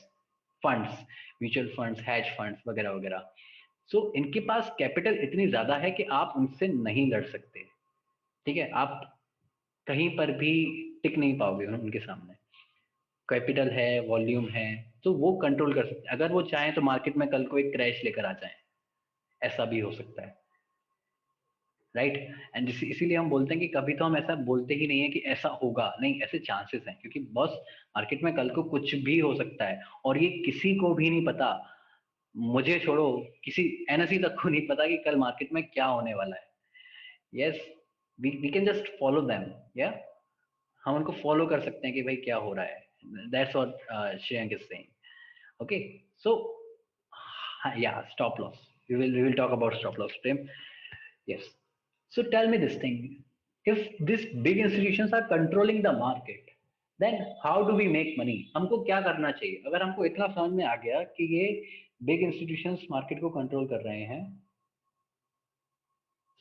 funds, mutual funds, hedge funds वगैरह वगैरह। सो इनके पास कैपिटल इतनी ज्यादा है कि आप उनसे नहीं लड़ सकते। ठीक है, आप कहीं पर भी टिक नहीं पाओगे उनके सामने। कैपिटल है, वॉल्यूम है, तो वो कंट्रोल कर सकते हैं। अगर वो चाहें तो मार्केट में कल को एक क्रैश लेकर आ जाएं, ऐसा भी हो सकता है, राइट। एंड इसीलिए हम बोलते हैं कि कभी तो हम ऐसा बोलते ही नहीं है कि ऐसा होगा, नहीं, ऐसे चांसेस हैं, क्योंकि बस मार्केट में कल को कुछ भी हो सकता है और ये किसी को भी नहीं पता। मुझे छोड़ो, किसी एनएसई तक को नहीं पता कि कल मार्केट में क्या होने वाला है। Yes, we can just follow them, या हम उनको फॉलो कर सकते हैं कि भाई क्या हो रहा है। That's what Shreyank is saying. Okay, so yeah, stop loss. We will talk about stop loss, Prem. Yes. So tell me this thing: if these big institutions are controlling the market, then how do we make money? हमको क्या करना चाहिए? अगर हमको इतना समझ में आ गया कि ये big institutions market को control कर रहे हैं,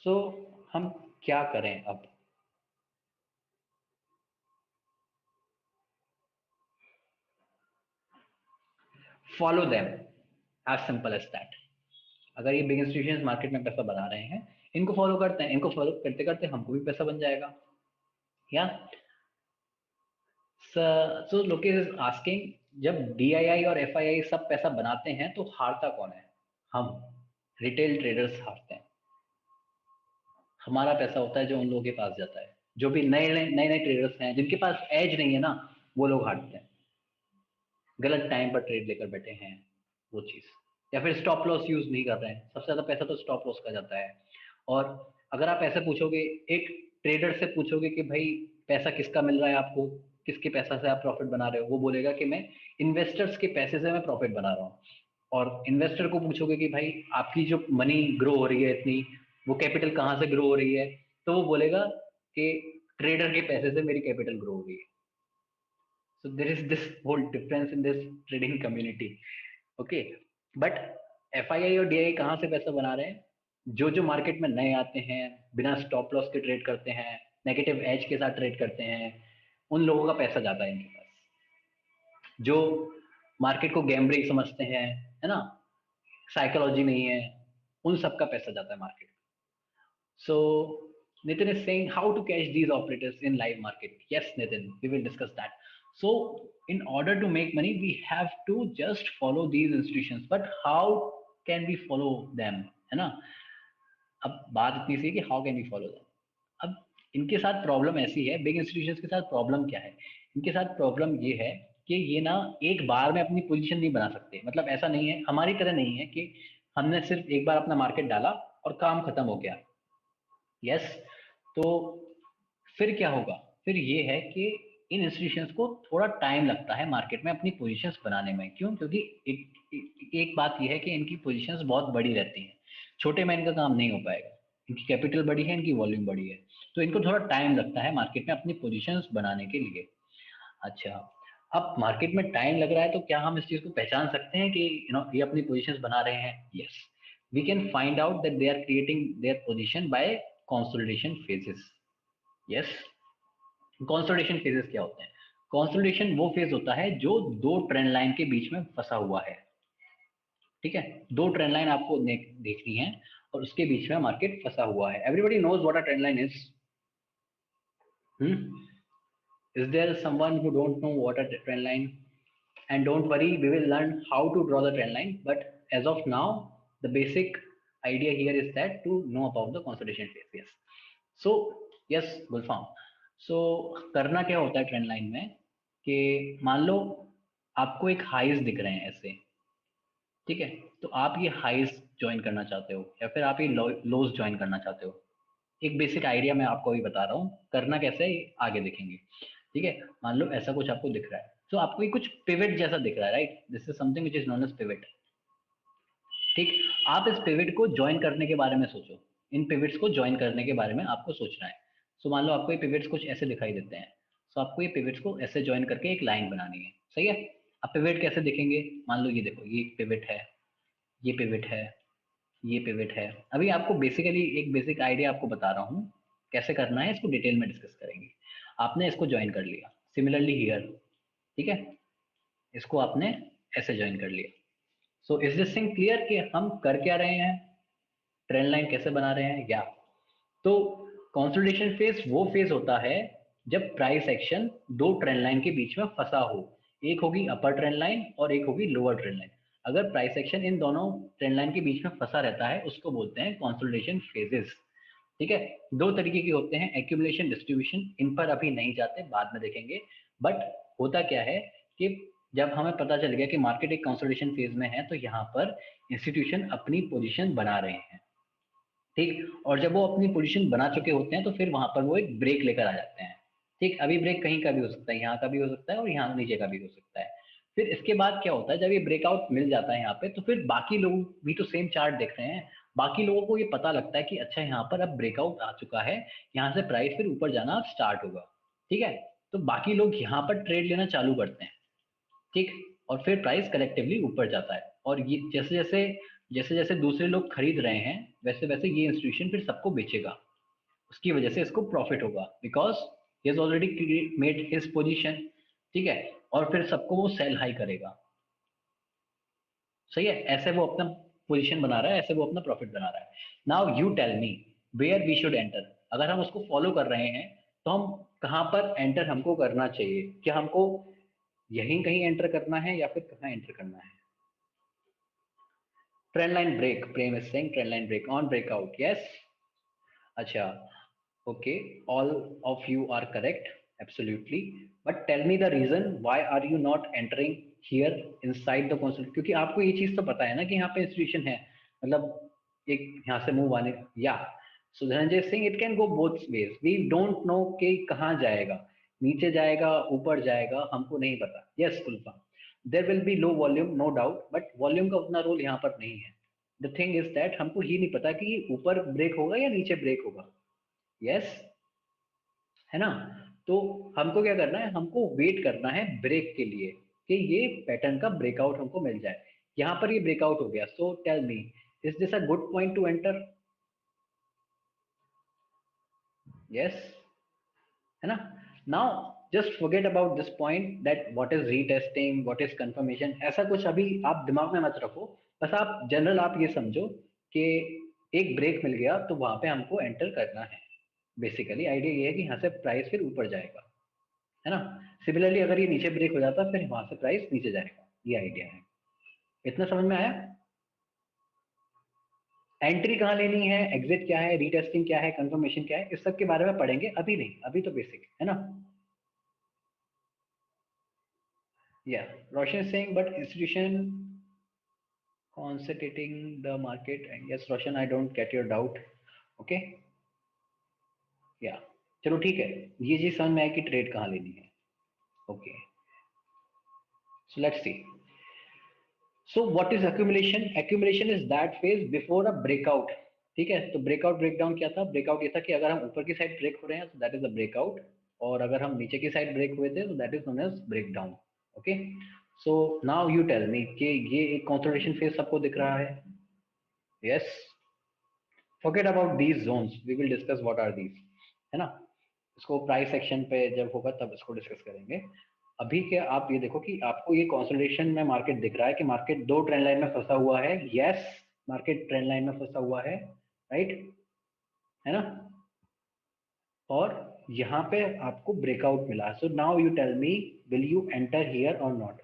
so हम क्या करें अब? Follow them, as simple as that. अगर ये बिग इंस्टीट्यूशन मार्केट में पैसा बना रहे हैं, इनको फॉलो करते हैं, इनको फॉलो करते करते हमको भी पैसा बन जाएगा। या सो लोकेश इज आस्किंग, जब डीआईआई और एफआईआई सब पैसा बनाते हैं तो हारता कौन है? हम, रिटेल ट्रेडर्स हारते हैं। हमारा पैसा होता है जो उन लोगों के पास जाता है, जो भी नए नए ट्रेडर्स हैं जिनके पास एज नहीं है ना, वो लोग हारते हैं, गलत टाइम पर ट्रेड लेकर बैठे हैं वो चीज़, या फिर स्टॉप लॉस यूज नहीं कर रहे हैं। सबसे ज़्यादा पैसा तो स्टॉप लॉस का जाता है। और अगर आप ऐसे पूछोगे, एक ट्रेडर से पूछोगे कि भाई पैसा किसका मिल रहा है आपको, किसके पैसा से आप प्रॉफिट बना रहे हो, वो बोलेगा कि मैं इन्वेस्टर्स के पैसे से मैं प्रॉफिट बना रहा हूँ। और इन्वेस्टर को पूछोगे कि भाई आपकी जो मनी ग्रो हो रही है इतनी, वो कैपिटल कहाँ से ग्रो हो रही है, तो वो बोलेगा कि ट्रेडर के पैसे से मेरी कैपिटल ग्रो हो रही है। So there is this whole difference in this trading community. Okay, but FII और DII कहाँ से पैसा बना रहे हैं? जो जो मार्केट में नए आते हैं, बिना स्टॉप लॉस के ट्रेड करते हैं, नेगेटिव एज के साथ ट्रेड करते हैं, उन लोगों का पैसा जाता है इनके पास। जो मार्केट को गैम्बलिंग समझते हैं, है ना, साइकोलॉजी नहीं है, उन सबका पैसा जाता है market. So Nitin is saying how to catch these operators in live market. Yes, Nitin, we will discuss that. So in order to make money, we have to just follow these institutions. But how can we follow them? है ना? अब बात इतनी सी है कि how can we follow them? अब इनके साथ प्रॉब्लम ऐसी है, बिग इंस्टीट्यूशंस के साथ प्रॉब्लम क्या है? इनके साथ प्रॉब्लम ये है कि ये ना एक बार में अपनी पोजीशन नहीं बना सकते। मतलब ऐसा नहीं है, हमारी तरह नहीं है कि हमने सिर्फ एक बार अपना मार्केट डाला और काम खत्म हो गया। यस, तो फिर क्या होगा? फिर ये है कि इन इंस्टीट्यूशंस को थोड़ा टाइम लगता है मार्केट में अपनी पोजीशंस बनाने में। क्यों? क्योंकि एक बात ये है कि इनकी पोजीशंस बहुत बड़ी रहती हैं, छोटे में इनका काम नहीं हो पाएगा। इनकी कैपिटल बड़ी है, इनकी वॉल्यूम बड़ी है, तो इनको थोड़ा टाइम लगता है मार्केट में अपनी पोजीशंस बनाने के लिए। अच्छा, अब मार्केट में टाइम लग रहा है तो क्या हम इस चीज को पहचान सकते हैं कि ये अपनी पोजीशंस बना रहे हैं? Yes, we can find out that they are creating their position by consolidation phases. Yes, consolidation phases क्या होते हैं? कंसोलिडेशन वो फेज होता है जो दो ट्रेंड लाइन के बीच में फंसा हुआ है। ठीक है, दो ट्रेंड लाइन आपको देखनी है और उसके बीच में मार्केट फंसा हुआ है। Everybody knows what a trend line is? Is there someone who don't know what a trend line? And don't worry, we will learn how to draw the trend line, but as of now the basic idea here is that to know about the consolidation phase. Yes, so yes, Gulfam, so करना क्या होता है trend line में कि मान लो आपको एक highs दिख रहे हैं ऐसे, ठीक है, तो आप ये हाइज ज्वाइन करना चाहते हो या फिर आप ये लोज ज्वाइन करना चाहते हो। एक बेसिक आइडिया मैं आपको अभी बता रहा हूँ, करना कैसे है ये आगे देखेंगे। ठीक है, मान लो ऐसा कुछ आपको दिख रहा है, तो आपको ये कुछ पिवट जैसा दिख रहा है, right? This is something which is known as pivot. ठीक, आप इस पिवट को ज्वाइन करने के बारे में सोचो, इन पिवट्स को ज्वाइन करने के बारे में आपको सोचना है। सो मान लो आपको ये पिवट्स कुछ ऐसे दिखाई देते हैं, सो आपको ये पिवट्स को ऐसे ज्वाइन करके एक लाइन बनानी है, सही है? अब पिवट कैसे दिखेंगे? मान लो ये देखो, ये पिवट है, ये पिवट है, ये पिवट है। अभी आपको बेसिकली एक बेसिक आइडिया आपको बता रहा हूँ कैसे करना है, इसको डिटेल में डिस्कस करेंगे। आपने इसको ज्वाइन कर लिया, सिमिलरली हियर, ठीक है, इसको आपने ऐसे ज्वाइन कर लिया। सो इज दिस थिंग क्लियर कि हम कर क्या रहे हैं, ट्रेंड लाइन कैसे बना रहे हैं? या तो कंसोलिडेशन फेज वो फेज होता है जब प्राइस एक्शन दो ट्रेंड लाइन के बीच में फंसा हो। एक होगी अपर ट्रेंड लाइन और एक होगी लोअर ट्रेंड लाइन। अगर प्राइस एक्शन इन दोनों ट्रेंड लाइन के बीच में फंसा रहता है उसको बोलते हैं कंसोलिडेशन फेजेस। ठीक है, दो तरीके के होते हैं, एक्यूमुलेशन, डिस्ट्रीब्यूशन, इन पर अभी नहीं जाते, बाद में देखेंगे। बट होता क्या है कि जब हमें पता चल गया कि मार्केट एक कंसोलिडेशन फेज में है तो यहाँ पर इंस्टीट्यूशन अपनी पोजीशन बना रहे हैं। ठीक, और जब वो अपनी पोजीशन बना चुके होते हैं तो फिर वहां पर वो एक ब्रेक लेकर आ जाते हैं। ठीक, अभी ब्रेक कहीं का भी हो सकता है, यहाँ का भी हो सकता है और यहाँ नीचे का भी हो सकता है। फिर इसके बाद क्या होता है, जब ये ब्रेकआउट मिल जाता है यहाँ पे, तो फिर बाकी लोग भी तो सेम चार्ट देख रहे हैं, बाकी लोगों को ये पता लगता है कि अच्छा यहाँ पर अब ब्रेकआउट आ चुका है, यहाँ से प्राइस फिर ऊपर जाना स्टार्ट होगा। ठीक है, तो बाकी लोग यहाँ पर ट्रेड लेना चालू करते हैं। ठीक, और फिर प्राइस कलेक्टिवली ऊपर जाता है, और ये जैसे जैसे दूसरे लोग खरीद रहे हैं वैसे वैसे ये इंस्टीट्यूशन फिर सबको बेचेगा, उसकी वजह से इसको प्रॉफिट होगा, because he has already made his position. ठीक है, और फिर सबको वो सेल हाई करेगा। सही है, ऐसे वो अपना पोजीशन बना रहा है, ऐसे वो अपना प्रॉफिट बना रहा है। Now you tell me where we should enter. अगर हम उसको फॉलो कर रहे हैं तो हम कहाँ पर एंटर हमको करना चाहिए? क्या हमको यहीं कहीं एंटर करना है या फिर कहाँ एंटर करना है? Trend line break, Prem is saying trend line break on breakout, yes. अच्छा, okay, all of you are correct, absolutely, but tell me the reason why are you not entering here inside the consolation, क्योंकि आपको ये चीज तो पता है ना कि यहाँ पे इंस्टीट्यूशन है, मतलब एक यहाँ से मूव आने या। So Dhananjay Singh, it can go both ways, we don't know कि कहाँ जाएगा, नीचे जाएगा ऊपर जाएगा हमको नहीं पता। Yes Kulfa, there will be low volume no doubt, but volume का उतना रोल यहाँ पर नहीं है। द थिंग इज दैट हमको ये नहीं पता कि ऊपर ब्रेक होगा या नीचे ब्रेक होगा। यस, है ना। तो हमको क्या करना है, हमको वेट करना है ब्रेक के लिए कि ये पैटर्न का ब्रेकआउट हमको मिल जाए। यहां पर ये ब्रेकआउट हो गया, so tell me, is this a good point to enter? Yes, है ना। Now just forget about this point that what is retesting, what is confirmation, ऐसा कुछ अभी आप दिमाग में मत रखो। बस आप जनरल आप ये समझो कि एक ब्रेक मिल गया तो वहां पे हमको एंटर करना है। बेसिकली आइडिया ये है कि यहाँ से प्राइस फिर ऊपर जाएगा, है ना। सिमिलरली अगर ये नीचे ब्रेक हो जाता फिर वहां से प्राइस नीचे जाएगा, ये आइडिया है। इतना समझ में आया? एंट्री कहाँ लेनी है, एग्जिट क्या है, रीटेस्टिंग क्या है, कंफर्मेशन क्या है, इस सब के बारे में पढ़ेंगे, अभी नहीं, अभी तो बेसिक है ना। Yeah Roshan Singh, but institution concentrating the market, yes Roshan, I don't get your doubt. Okay, या चलो ठीक है, ये चीज समझ में आया कि ट्रेड कहाँ लेनी है। Okay, so let's see. So what is accumulation? Accumulation is that phase before a breakout. ठीक है, तो ब्रेकआउट ब्रेकडाउन क्या था? ब्रेकआउट ये था कि अगर हम ऊपर की साइड ब्रेक हो रहे हैं तो दैट इज अ ब्रेकआउट, और अगर हम नीचे की साइड ब्रेक हुए थे तो that is known as breakdown. Okay, so now you tell me कि ये एक कंसोलिडेशन फेज सबको दिख रहा है। Yes, forget about these zones, we will discuss what are these, है ना। इसको प्राइस सेक्शन पे जब होगा तब इसको डिस्कस करेंगे। अभी के आप ये देखो कि आपको ये कंसोलिडेशन में मार्केट दिख रहा है कि मार्केट दो ट्रेंड लाइन में फंसा हुआ है। यस, मार्केट ट्रेंड लाइन में फंसा हुआ है, राइट, है ना। और यहाँ पे आपको ब्रेकआउट मिला, so now you tell me, will you enter here or not?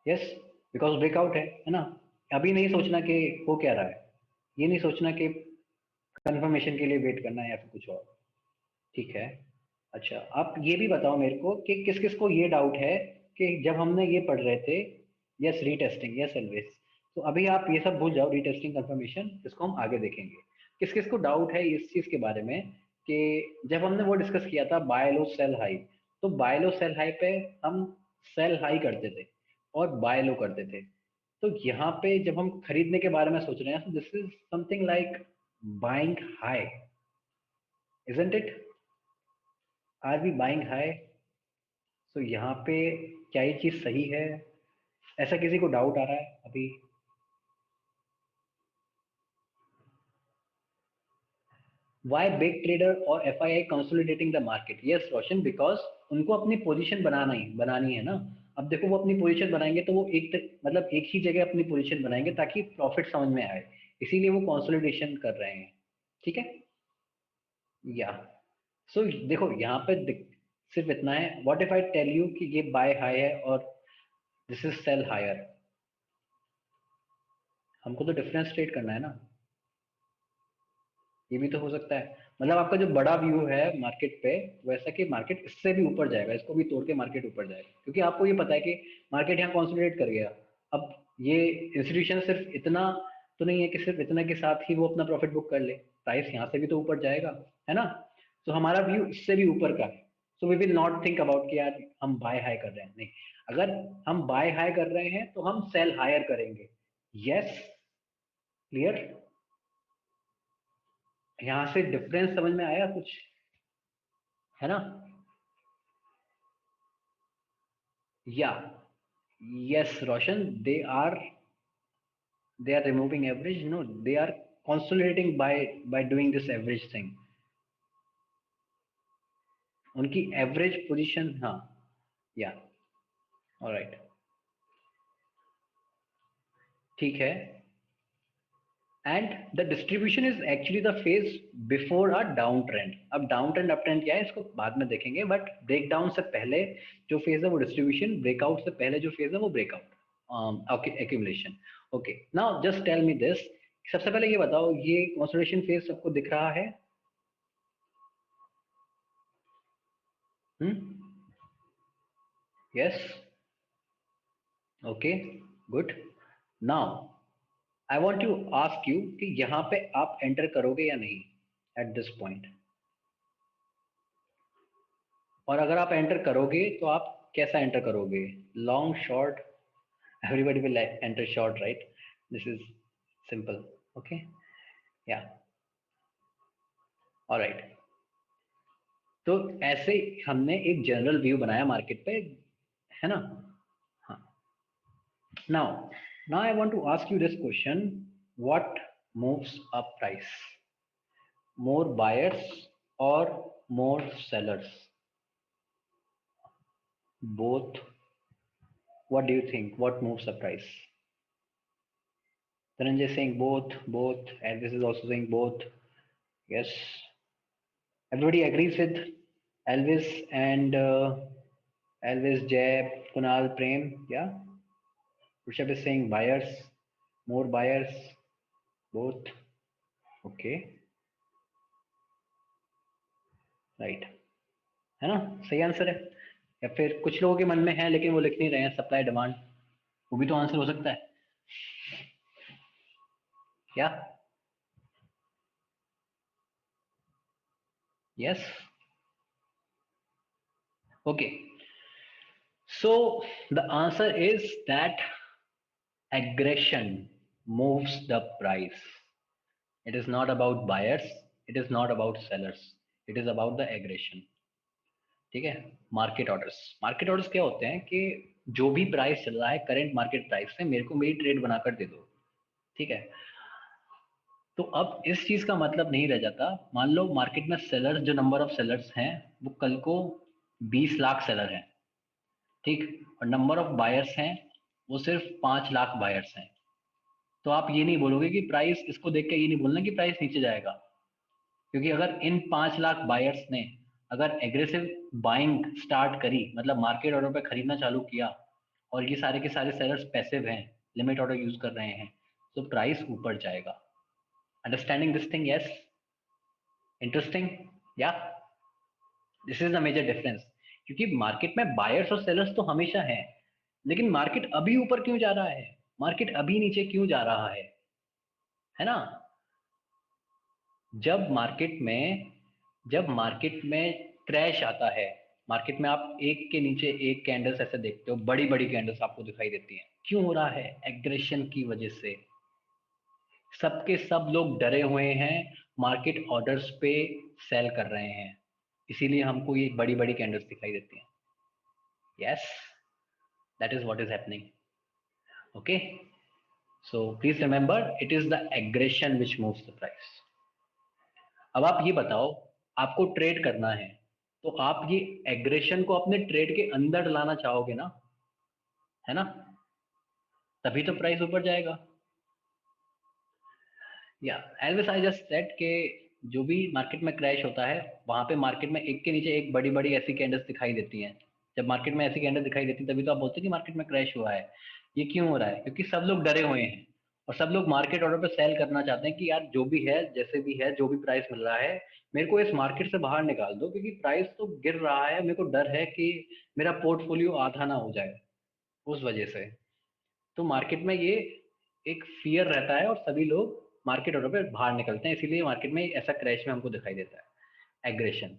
Yes, because breakout है ना। अभी नहीं सोचना कि हो क्या रहा है, ये नहीं सोचना कि कंफर्मेशन के लिए वेट करना है या फिर कुछ और। ठीक है, अच्छा आप ये भी बताओ मेरे को कि किस किस को ये डाउट है कि जब हमने ये पढ़ रहे थे, यस रीटेस्टिंग, यस एलवेज, तो अभी आप ये सब भूल जाओ, रीटेस्टिंग कंफर्मेशन इसको हम आगे देखेंगे। किस किस को डाउट है इस चीज के बारे में कि जब हमने वो डिस्कस किया था बाय लो सेल हाई, तो बाय लो सेल हाई पे हम सेल हाई करते थे और बाय लो करते थे। तो यहाँ पे जब हम खरीदने के बारे में सोच रहे हैं, तो this is something like buying high, isn't it? Are we buying high? तो यहाँ पे क्या ये चीज सही है? ऐसा किसी को डाउट आ रहा है अभी? वाई बिग ट्रेडर और FII consolidating the market? Yes Roshan, because उनको अपनी पोजीशन बनानी है ना। अब देखो वो अपनी पोजीशन बनाएंगे तो वो मतलब एक ही जगह अपनी पोजीशन बनाएंगे ताकि प्रॉफिट समझ में आए, इसीलिए वो कंसोलिडेशन कर रहे हैं। ठीक है, या सो देखो यहाँ पे सिर्फ इतना है, what if I tell you कि ये बाय हाई है और दिस इज सेल हायर? हमको तो डिफरेंस ट्रेड करना है ना, ये भी तो हो सकता है। मतलब आपका जो बड़ा व्यू है मार्केट पे, वैसा कि मार्केट इससे भी ऊपर जाएगा, इसको भी तोड़ के मार्केट ऊपर जाएगा, क्योंकि आपको ये पता है कि मार्केट यहाँ कॉन्सोलिडेट कर गया। अब ये इंस्टीट्यूशन सिर्फ इतना तो नहीं है कि सिर्फ इतना के साथ ही वो अपना प्रॉफिट बुक कर ले, प्राइस यहाँ से भी तो ऊपर जाएगा, है ना। तो हमारा व्यू इससे भी ऊपर का है। So we will not think about कि यार हम बाय हाई कर रहे हैं, नहीं। अगर हम बाय हाई कर रहे हैं तो हम सेल हायर करेंगे। Yes, clear? यहाँ से डिफरेंस समझ में आया कुछ, है ना? या yes Roshan, they are removing average, no they are consolidating by doing this average thing, उनकी एवरेज पोजीशन, हाँ, या ऑलराइट, ठीक है। And the distribution is actually the phase before a down trend. अब डाउन ट्रेंड अप ट्रेंड क्या है इसको बाद में देखेंगे, बट ब्रेक डाउन से पहले जो फेज है वो डिस्ट्रीब्यूशन, ब्रेकआउट से पहले जो फेज है वो breakout accumulation. Okay, now just tell me this, सबसे पहले ये बताओ, ये कंसोलिडेशन फेज सबको दिख रहा है? Yes, okay, good. Now I want to ask you कि यहाँ पे आप एंटर करोगे या नहीं एट दिस पॉइंट, और अगर आप एंटर करोगे तो आप कैसा एंटर करोगे, long, short? Everybody will enter short, right? This is simple, okay, या, ऑलराइट। तो ऐसे हमने एक जनरल व्यू बनाया मार्केट पे, है ना? हाँ। Now I want to ask you this question, what moves up price, more buyers or more sellers? Both? What do you think? What moves the price? Dhananjay is saying both, both. Elvis is also saying both. Yes. Everybody agrees with Elvis and Elvis, Jay, Kunal, Prem. Yeah. Rishabh is saying buyers, more buyers, both. Okay. Right. है ना? सही answer है? या फिर कुछ लोगों के मन में है लेकिन वो लिख नहीं रहे हैं, सप्लाई डिमांड, वो भी तो आंसर हो सकता है क्या? Yes, okay. So the answer is that aggression moves the price. It is not about buyers, it is not about sellers, it is about the aggression. ठीक है? मार्केट ऑर्डर्स क्या होते हैं कि जो भी प्राइस चल रहा है करंट मार्केट प्राइस से मेरे को मेरी ट्रेड बनाकर दे दो, ठीक है? तो अब इस चीज का मतलब नहीं रह जाता, मान लो मार्केट में सेलर्स, जो नंबर ऑफ सेलर्स हैं वो कल को 20 लाख सेलर हैं, ठीक, और नंबर ऑफ बायर्स हैं वो सिर्फ 5 लाख बायर्स हैं। तो आप ये नहीं बोलोगे कि प्राइस, इसको देख के ये नहीं बोलना कि प्राइस नीचे जाएगा, क्योंकि अगर इन 5 लाख बायर्स ने अगर एग्रेसिव बाइंग स्टार्ट करी, मतलब मार्केट ऑर्डर पे खरीदना चालू किया, और ये सारे के सारे सेलर्स पैसिव हैं, लिमिट ऑर्डर यूज कर रहे हैं, तो प्राइस ऊपर जाएगा। Understanding this thing? Yes, interesting, yeah? This is the major difference, क्योंकि मार्केट में बायर्स और सेलर्स तो हमेशा हैं, लेकिन मार्केट अभी ऊपर क्यों जा रहा है, मार्केट अभी नीचे क्यों जा रहा है ना? जब मार्केट में जब मार्केट में क्रैश आता है, मार्केट में आप एक के नीचे एक कैंडल्स ऐसे देखते हो, बड़ी बड़ी कैंडल्स आपको दिखाई देती हैं, क्यों हो रहा है? एग्रेशन की वजह से। सबके सब लोग डरे हुए हैं, मार्केट ऑर्डर्स पे सेल कर रहे हैं, इसीलिए हमको ये बड़ी बड़ी कैंडल्स दिखाई देती हैं। Yes, that is what is happening. Okay, so please remember, it is the aggression which moves the price. अब आप ये बताओ, आपको ट्रेड करना है, तो आप ये एग्रेशन को अपने ट्रेड के अंदर लाना चाहोगे ना, है ना? तभी तो प्राइस ऊपर जाएगा। या एल्विस, आई जस्ट सेड कि जो भी मार्केट में क्रैश होता है, वहां पे मार्केट में एक के नीचे एक बड़ी बड़ी ऐसी कैंडल्स दिखाई देती हैं। जब मार्केट में ऐसी कैंडल दिखाई देती है तभी तो आप बोलते हैं कि मार्केट में क्रैश हुआ है। ये क्यों हो रहा है? क्योंकि सब लोग डरे हुए हैं और सब लोग मार्केट ऑर्डर पे सेल करना चाहते हैं कि यार जो भी है, जैसे भी है, जो भी प्राइस मिल रहा है, मेरे को इस मार्केट से बाहर निकाल दो, क्योंकि प्राइस तो गिर रहा है, मेरे को डर है कि मेरा पोर्टफोलियो आधा ना हो जाए उस वजह से। तो मार्केट में ये एक फियर रहता है और सभी लोग मार्केट ऑर्डर पे बाहर निकलते हैं, इसीलिए मार्केट में ऐसा क्रैश में हमको दिखाई देता है, aggression.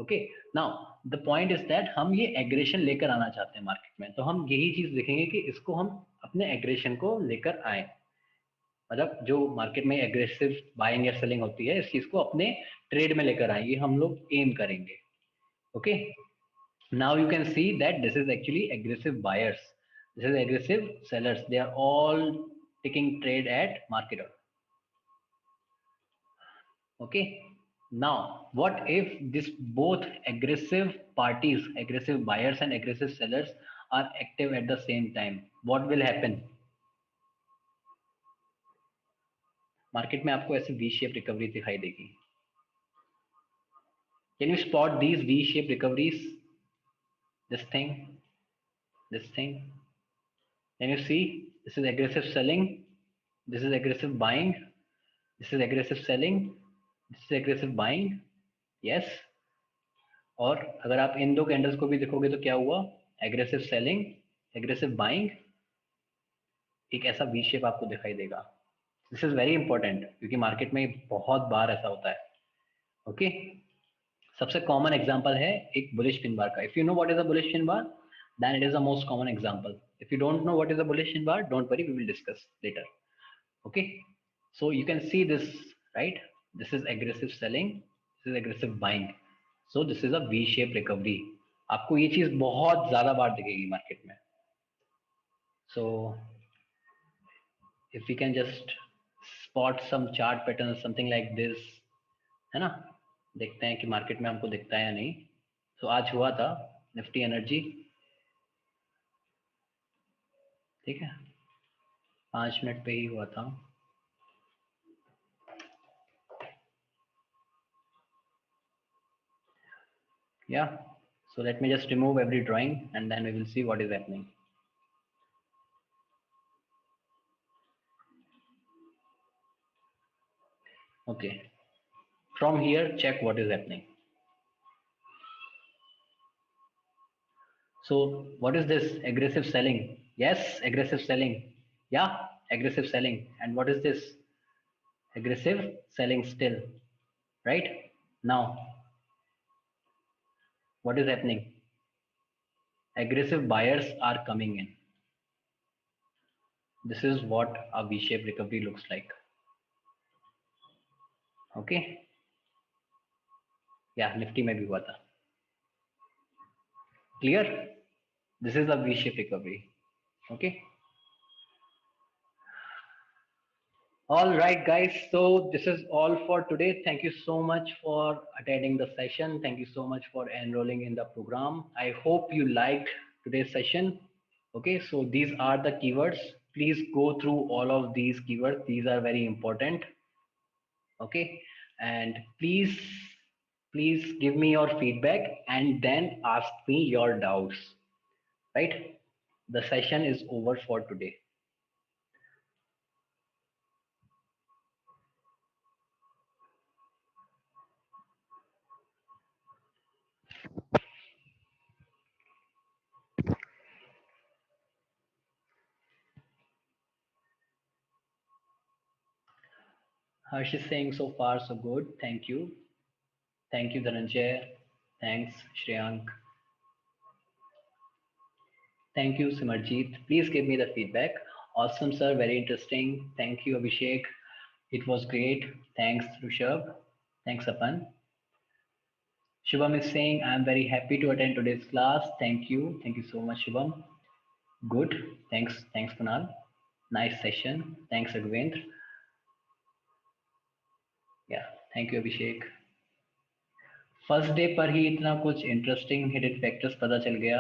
Okay, now the point is that हम ये एग्रेशन लेकर आना चाहते हैं मार्केट में, तो हम यही चीज देखेंगे कि इसको हम अपने एग्रेशन को लेकर आए, मतलब जो मार्केट में एग्रेसिव बाइंग या सेलिंग होती है, इस चीज को अपने ट्रेड में लेकर आए, ये हम लोग एम करेंगे। Okay, now you can see that this is actually aggressive buyers, this is aggressive sellers, they are all taking trade at market order. Okay, now what if this both aggressive parties, aggressive buyers and aggressive sellers, are active at the same time? What will happen? Market में आपको ऐसे V shape recovery दिखाई देगी। Can you spot these V shape recoveries? this thing this thing, can you see? This is aggressive selling, this is aggressive buying, this is aggressive selling, this is aggressive buying. Yes, और अगर आप इन दो candles को भी देखोगे तो क्या हुआ, एग्रेसिव सेलिंग, एग्रेसिव बाइंग, एक ऐसा वी शेप आपको दिखाई देगा। दिस इज वेरी इंपॉर्टेंट क्योंकि मार्केट में बहुत बार ऐसा होता है। ओके, सबसे कॉमन एग्जांपल है एक बुलिश पिन बार का। If you know what is a bullish pin bar, then it is the most common example. If you don't know what is a bullish pin bar, don't worry, we will discuss later. Okay, so you can see this, right? This is aggressive selling, this is aggressive buying, so this is a V shape recovery। आपको ये चीज बहुत ज्यादा बार दिखेगी market में। So if we can just spot some chart pattern something like this, है ना, देखते हैं कि मार्केट में हमको दिखता है या नहीं। तो आज हुआ था निफ्टी एनर्जी, ठीक है, 5 मिनट पे ही हुआ था। Yeah, so let me just remove every drawing and then we will see what is happening। Okay, from here check what is happening। So what is this? Aggressive selling, yes, aggressive selling, yeah, aggressive selling। And what is this? Aggressive selling still, right? Now what is happening? Aggressive buyers are coming in। This is what a V-shaped recovery looks like। Okay, yeah, Nifty में भी हुआ था। Clear? This is a V-shaped recovery। Okay, all right guys, so this is all for today। Thank you so much for attending the session, thank you so much for enrolling in the program। I hope you liked today's session। Okay, so these are the keywords, please go through all of these keywords, these are very important। Okay, and please give me your feedback and then ask me your doubts, right? The session is over for today। Harsh is saying so far so good, thank you, thank you Dhananjay, thanks Shreyank, thank you Simarjeet, please give me the feedback। Awesome sir, very interesting, thank you Abhishek, it was great, thanks Rushabh, thanks Apan। Shubham is saying I am very happy to attend today's class, thank you so much Shubham, good, thanks Kunal, nice session, thanks Raghavendra, yeah, thank you Abhishek। First day पर ही इतना कुछ interesting hidden factors पता चल गया,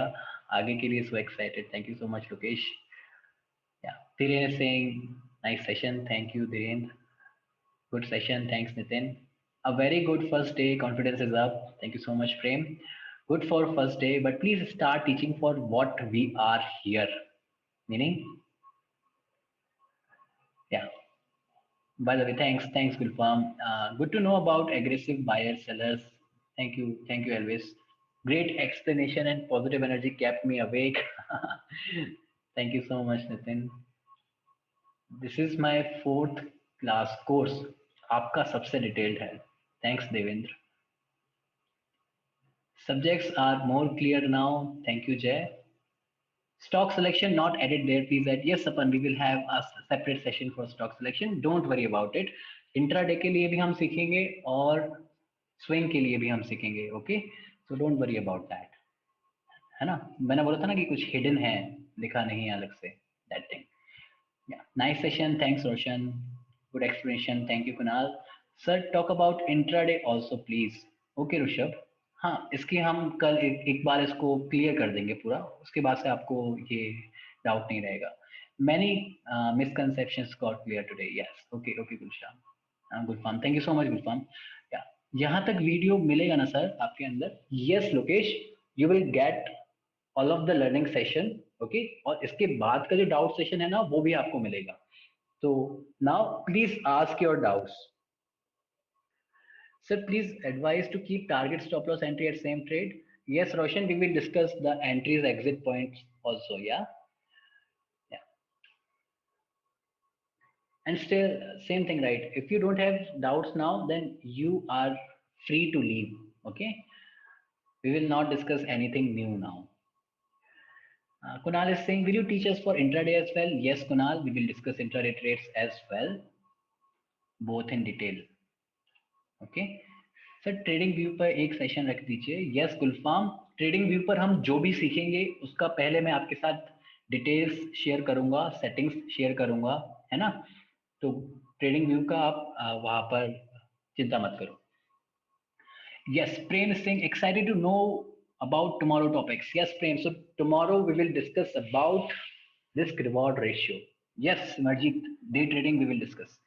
आगे के लिए so excited, thank you so much Lokesh. Yeah Dhirendra Singh, nice session, thank you Dhirendra, good session, thanks Nitin. A very good first day, confidence is up, thank you so much Prem, good for first day but please start teaching for what we are here, meaning, yeah, by the way, thanks Gulfam, good to know about aggressive buyers sellers, thank you Elvis, great explanation and positive energy kept me awake। thank you so much Nitin, this is my 4th class course, आपका सबसे detailed है, thanks Devendra. Subjects are more clear now, thank you Jay। Stock selection not added there, please add। Yes Apan, we will have a separate session for stock selection, don't worry about it। Intraday के लिए भी हम सीखेंगे और swing के लिए भी हम सीखेंगे, okay, so don't worry about that, है ना। मैंने बोला था ना कि कुछ हिडन है, लिखा नहीं है अलग से, that thing. Nice session, thanks Roshan, good explanation, thank you Kunal. Sir talk about intraday also please. Okay Rishabh, हाँ इसकी हम कल एक बार इसको क्लियर कर देंगे पूरा, उसके बाद से आपको ये डाउट नहीं रहेगा। Many misconceptions got clear today, yes, okay okay Gulshan, Gulfam, thank you so much Gulfam. Yeah यहाँ तक वीडियो मिलेगा ना सर आपके अंदर? Yes Lokesh, you will get all of the learning session, okay, और इसके बाद का जो डाउट सेशन है ना वो भी आपको मिलेगा। तो now please ask your doubts. Sir, please advise to keep target stop loss entry at same trade. Yes, Roshan, we will discuss the entries exit points also. Yeah, yeah. And still same thing, right? If you don't have doubts now, then you are free to leave. Okay, we will not discuss anything new now. Kunal is saying, will you teach us for intraday as well? Yes, Kunal, we will discuss intraday trades as well, both in detail. Okay sir, trading view पर एक session रख दीजिए. Yes गुलफाम, trading view पर हम जो भी सीखेंगे उसका पहले मैं आपके साथ डिटेल्स शेयर करूंगा, सेटिंग्स शेयर करूंगा, है ना? तो ट्रेडिंग व्यू का आप वहां पर चिंता मत करो. Yes, Prem is saying excited to know about tomorrow topics. Yes, Prem. So tomorrow we will discuss about risk reward ratio. Yes, Marjit, day trading we will discuss.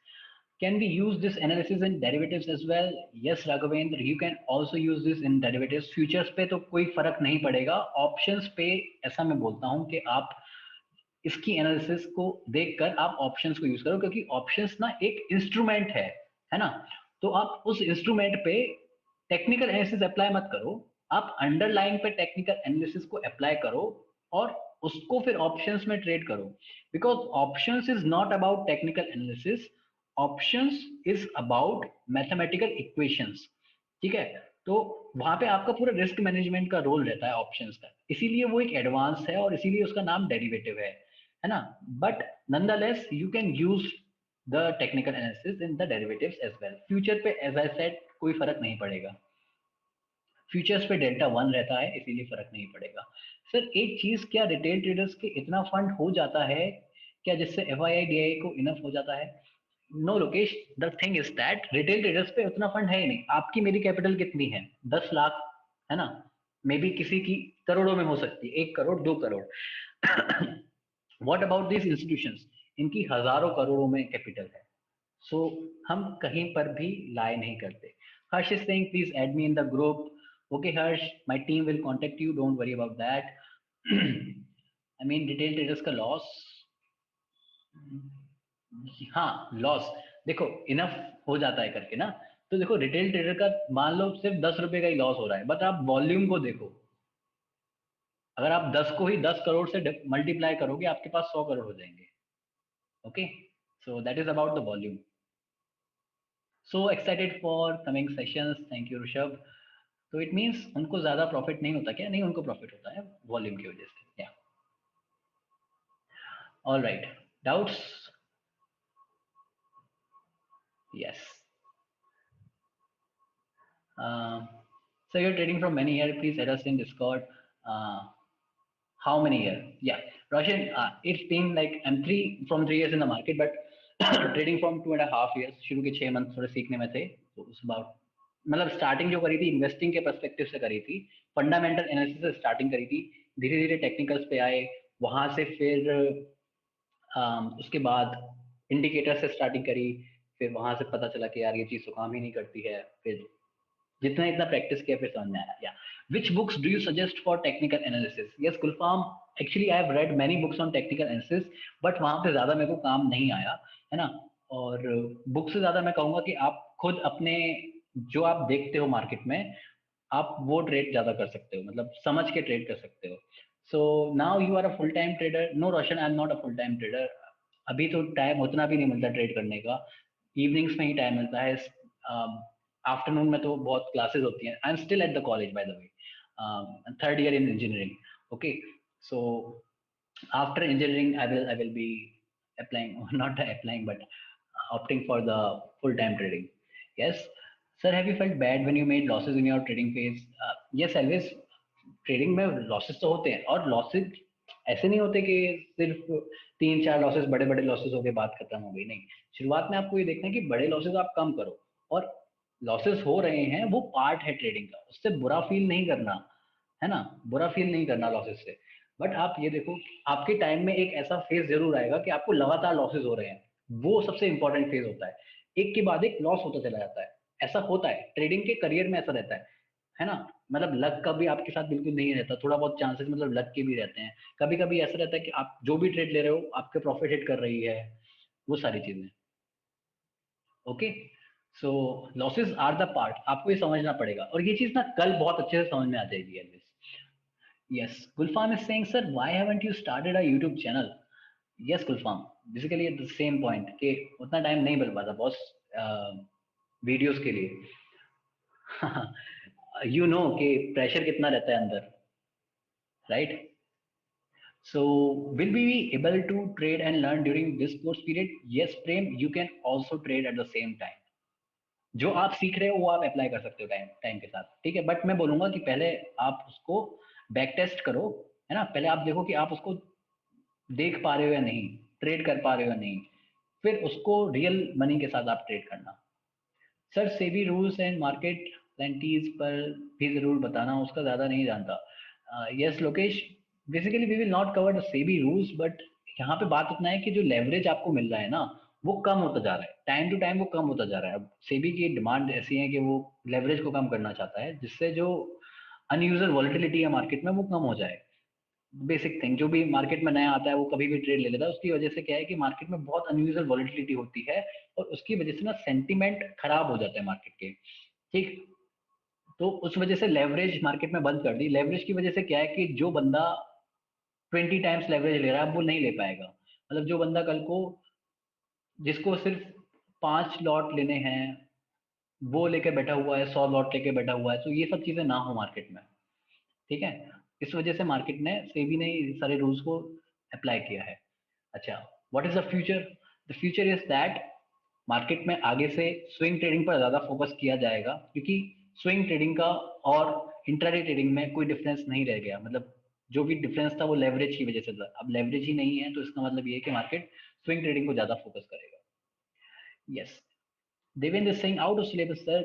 Can we use this analysis in derivatives as well? Yes, Raghavendra, you can also use this in derivatives. Futures पे तो कोई फर्क नहीं पड़ेगा. Options पे ऐसा मैं बोलता हूँ कि आप इसकी एनालिसिस को देखकर आप ऑप्शंस को यूज करो, क्योंकि ऑप्शंस ना एक इंस्ट्रूमेंट है ना? तो आप उस इंस्ट्रूमेंट पे टेक्निकल एनालिसिस अप्लाई मत करो, आप अंडरलाइन पे टेक्निकल एनालिसिस को अप्लाई करो और उसको फिर ऑप्शंस में ट्रेड करो. Because options is not about technical analysis, options is about mathematical equations. ठीक है? तो वहां पे आपका पूरा रिस्क मैनेजमेंट का रोल रहता है ऑप्शंस का, इसीलिए वो एक एडवांस है और इसीलिए उसका नाम डेरिवेटिव है ना? But nonetheless you can use the technical analysis in the derivatives as well. Future पे एज आई सेड कोई फर्क नहीं पड़ेगा, फ्यूचर्स पे डेल्टा 1 रहता है, इसीलिए फर्क नहीं पड़ेगा. सर एक चीज, क्या रिटेल ट्रेडर्स के इतना फंड हो जाता है क्या जिससे FII DII को इनफ हो जाता है? No Lokesh, the thing is that retail traders पे उतना फंड है ही नहीं. आपकी मेरी कैपिटल कितनी है? 10 लाख, है ना? मे बी किसी की करोड़ों में हो सकती है, 1 crore 2 crore. What about this institutions? इनकी हजारों करोड़ों में कैपिटल है. सो हम कहीं पर भी लाई नहीं करते. Harsh is saying please add me in the group. Okay Harsh, my team will contact you, don't worry about that. I mean retail traders का लॉस, हाँ लॉस देखो इनफ हो जाता है करके ना. तो देखो रिटेल ट्रेडर का मान लो सिर्फ 10 रुपए का ही लॉस हो रहा है, बट आप वॉल्यूम को देखो. अगर आप 10 को ही 10 करोड़ से मल्टीप्लाई करोगे, आपके पास 100 करोड़ हो जाएंगे. Okay, so that is about the volume. So excited for coming sessions. Thank you Rishabh. तो इट मींस उनको ज्यादा प्रॉफिट नहीं होता क्या? नहीं, उनको प्रॉफिट होता है वॉल्यूम की वजह से. या all right, doubts? Yes. So you're trading from many years. Please add us in Discord. How many years? Yeah, Roshan, it's been like I'm from 3 years in the market, but trading from 2.5 years. शुरू के 6 months थोड़े सीखने में थे, तो उस about मतलब starting जो करी थी इन्वेस्टिंग के पर्सपेक्टिव से करी थी, फंडामेंटल एनालिसिस से स्टार्टिंग करी थी, धीरे धीरे टेक्निकल्स पे आए, वहां से फिर उसके बाद इंडिकेटर से स्टार्टिंग करी, फिर वहां से पता चला कि यार ये चीज तो काम ही नहीं करती है, फिर जितना इतना प्रैक्टिस किया फिर समझ में आया. या विच books do you suggest for technical analysis? Yes Gulfam, actually I have read many books on technical analysis, but वहां पे ज्यादा मेरे को काम नहीं आया, है ना? और बुक से ज्यादा मैं कहूंगा कि आप खुद अपने जो आप देखते हो मार्केट में, आप वो ट्रेड ज्यादा कर सकते हो, मतलब समझ के ट्रेड कर सकते हो. So now you are a full time trader? No Roshan, I am not a full time trader. अभी तो टाइम उतना भी नहीं मिलता ट्रेड करने का, इवनिंग्स में ही टाइम मिलता है. आफ्टरनून में तो बहुत क्लासेस होती हैं. I am still at the college by the way, third year in engineering. Okay, so after engineering I will be applying, not applying, but opting for the full time trading. Yes sir, have you felt bad when you made losses in your trading phase? Yes, always. Trading में losses तो होते हैं, और losses ऐसे नहीं होते कि सिर्फ 3-4 लॉसेस, बड़े बड़े लॉसेस हो गए बात खत्म हो गई. नहीं, शुरुआत में आपको ये देखना है कि बड़े लॉसेस आप कम करो, और लॉसेस हो रहे हैं वो पार्ट है ट्रेडिंग का, उससे बुरा फील नहीं करना, है ना? बुरा फील नहीं करना लॉसेस से. बट आप ये देखो, आपके टाइम में एक ऐसा फेज जरूर आएगा कि आपको लगातार लॉसेस हो रहे हैं, वो सबसे इंपॉर्टेंट फेज होता है. एक के बाद एक लॉस होता चला जाता है, ऐसा होता है ट्रेडिंग के करियर में, ऐसा रहता है ना? मतलब लक का भी आपके साथ बिल्कुल नहीं रहता, थोड़ा बहुत चांसेस मतलब लक के भी रहते हैं. कभी कभी ऐसा रहता है कि आप जो भी ट्रेड ले रहे हो आपके प्रॉफिट हिट कर रही है, वो सारी चीजें. Okay, so losses are the part, आपको ये समझना पड़ेगा, और ये चीज ना कल बहुत अच्छे से समझ में आ जाएगी Elvis. Yes, Gulfam is saying sir why haven't you started a YouTube channel. Yes Gulfam, basically the same point कि उतना टाइम नहीं मिल पाता बॉस वीडियोस के लिए। यू नो कि प्रेशर कितना रहता है अंदर, right? So will we be able to trade and learn during this course period? Yes, Prem, you can also trade at the same time. जो आप सीख रहे हो वो आप अप्लाई कर सकते हो टाइम टाइम के साथ, ठीक है? बट मैं बोलूंगा कि पहले आप उसको बैक टेस्ट करो, है ना? पहले आप देखो कि आप उसको देख पा रहे हो या नहीं, ट्रेड कर पा रहे हो या नहीं, फिर उसको रियल मनी के साथ आप ट्रेड करना। Sir SEBI rules and market penalties पर भी जरूर बताना, उसका ज्यादा नहीं जानता। Yes Lokesh, basically we will not cover the SEBI rules, but यहाँ पे बात इतना है कि जो लेवरेज आपको मिल रहा है ना, वो कम होता जा रहा है, टाइम टू टाइम वो कम होता जा रहा है। अब सेबी की डिमांड ऐसी है कि वो लेवरेज को कम करना चाहता है, जिससे जो अनयूजुअल वॉलिटिलिटी है मार्केट में वो कम हो जाए। बेसिक थिंग, जो भी मार्केट में नया आता है वो कभी भी ट्रेड ले लेता है, उसकी वजह से क्या है कि मार्केट में बहुत अनयूजुअल वॉलिटिलिटी होती है, और उसकी वजह से ना सेंटीमेंट खराब हो जाते हैं मार्केट के, ठीक? तो उस वजह से लेवरेज मार्केट में बंद कर दी। लेवरेज की वजह से क्या है कि जो बंदा 20 टाइम्स लेवरेज ले रहा है वो नहीं ले पाएगा। मतलब जो बंदा कल को, जिसको सिर्फ 5 लॉट लेने हैं, वो लेके बैठा हुआ है, 100 लॉट लेके बैठा हुआ है, तो ये सब चीजें ना हो मार्केट में, ठीक है? इस वजह से मार्केट ने, सेबी ने सारे रूल्स को अप्लाई किया है। अच्छा, what is the future? The future is that market में आगे से स्विंग ट्रेडिंग पर ज्यादा फोकस किया जाएगा, क्योंकि स्विंग ट्रेडिंग का और इंट्राडे ट्रेडिंग में कोई डिफरेंस नहीं रह गया। मतलब जो भी डिफरेंस था वो लेवरेज की वजह से था, अब लेवरेज ही नहीं है, तो इसका मतलब ये है कि मार्केट स्विंग ट्रेडिंग को ज्यादा फोकस करेगा। Yes, Devendra Singh, out of syllabus sir,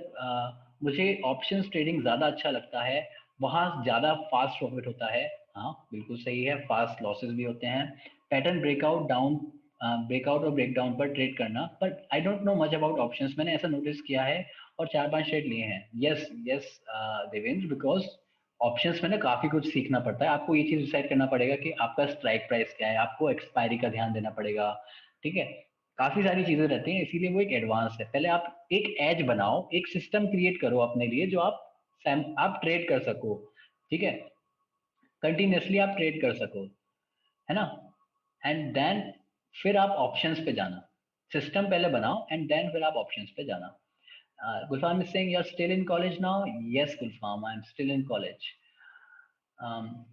मुझे ऑप्शंस ट्रेडिंग ज्यादा अच्छा लगता है, वहां ज्यादा फास्ट प्रॉफिट होता है। हाँ बिल्कुल सही है, फास्ट लॉसेस भी होते हैं। पैटर्न ब्रेकआउट डाउन, ब्रेकआउट और ब्रेकडाउन पर ट्रेड करना, but I don't no much about options, मैंने ऐसा नोटिस किया है और 4-5 ट्रेड लिए हैं। Yes yes Devendra, because options में ना काफी कुछ सीखना पड़ता है, आपको ये चीज डिसाइड करना पड़ेगा कि आपका स्ट्राइक प्राइस क्या है, आपको एक्सपायरी का ध्यान देना पड़ेगा, ठीक है? काफी सारी चीजें रहती हैं, इसीलिए वो एक एडवांस है। पहले आप एक एज बनाओ, एक सिस्टम क्रिएट करो अपने लिए, जो आप ट्रेड कर सको, ठीक है? कंटिन्यूअसली आप ट्रेड कर सको, है ना? एंड देन फिर आप ऑप्शंस पे जाना। सिस्टम पहले बनाओ एंड देन फिर आप ऑप्शंस पे जाना। Gulfam is saying you're still in college now. Yes, Gulfam, I'm still in college. um,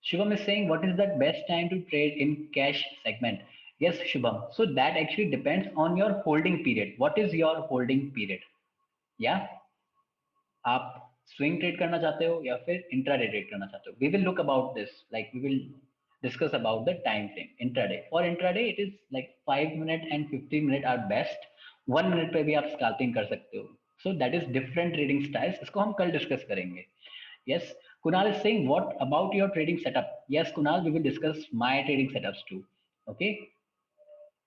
Shubham is saying, what is the best time to trade in cash segment? Yes, Shubham. So that actually depends on your holding period. What is your holding period? Yeah, आप swing trade करना चाहते हो या फिर intraday trade करना चाहते हो? We will look about this, like we will discuss about the time frame intraday. For intraday it is like 5 minute and 15 minute are best. 1 minute पे भी आप स्कैल्पिंग कर सकते हो, so that is different trading styles, इसको हम कल discuss करेंगे। Yes, Kunal is saying, what about your trading setup? Yes, Kunal, we will discuss my trading setups too. Okay.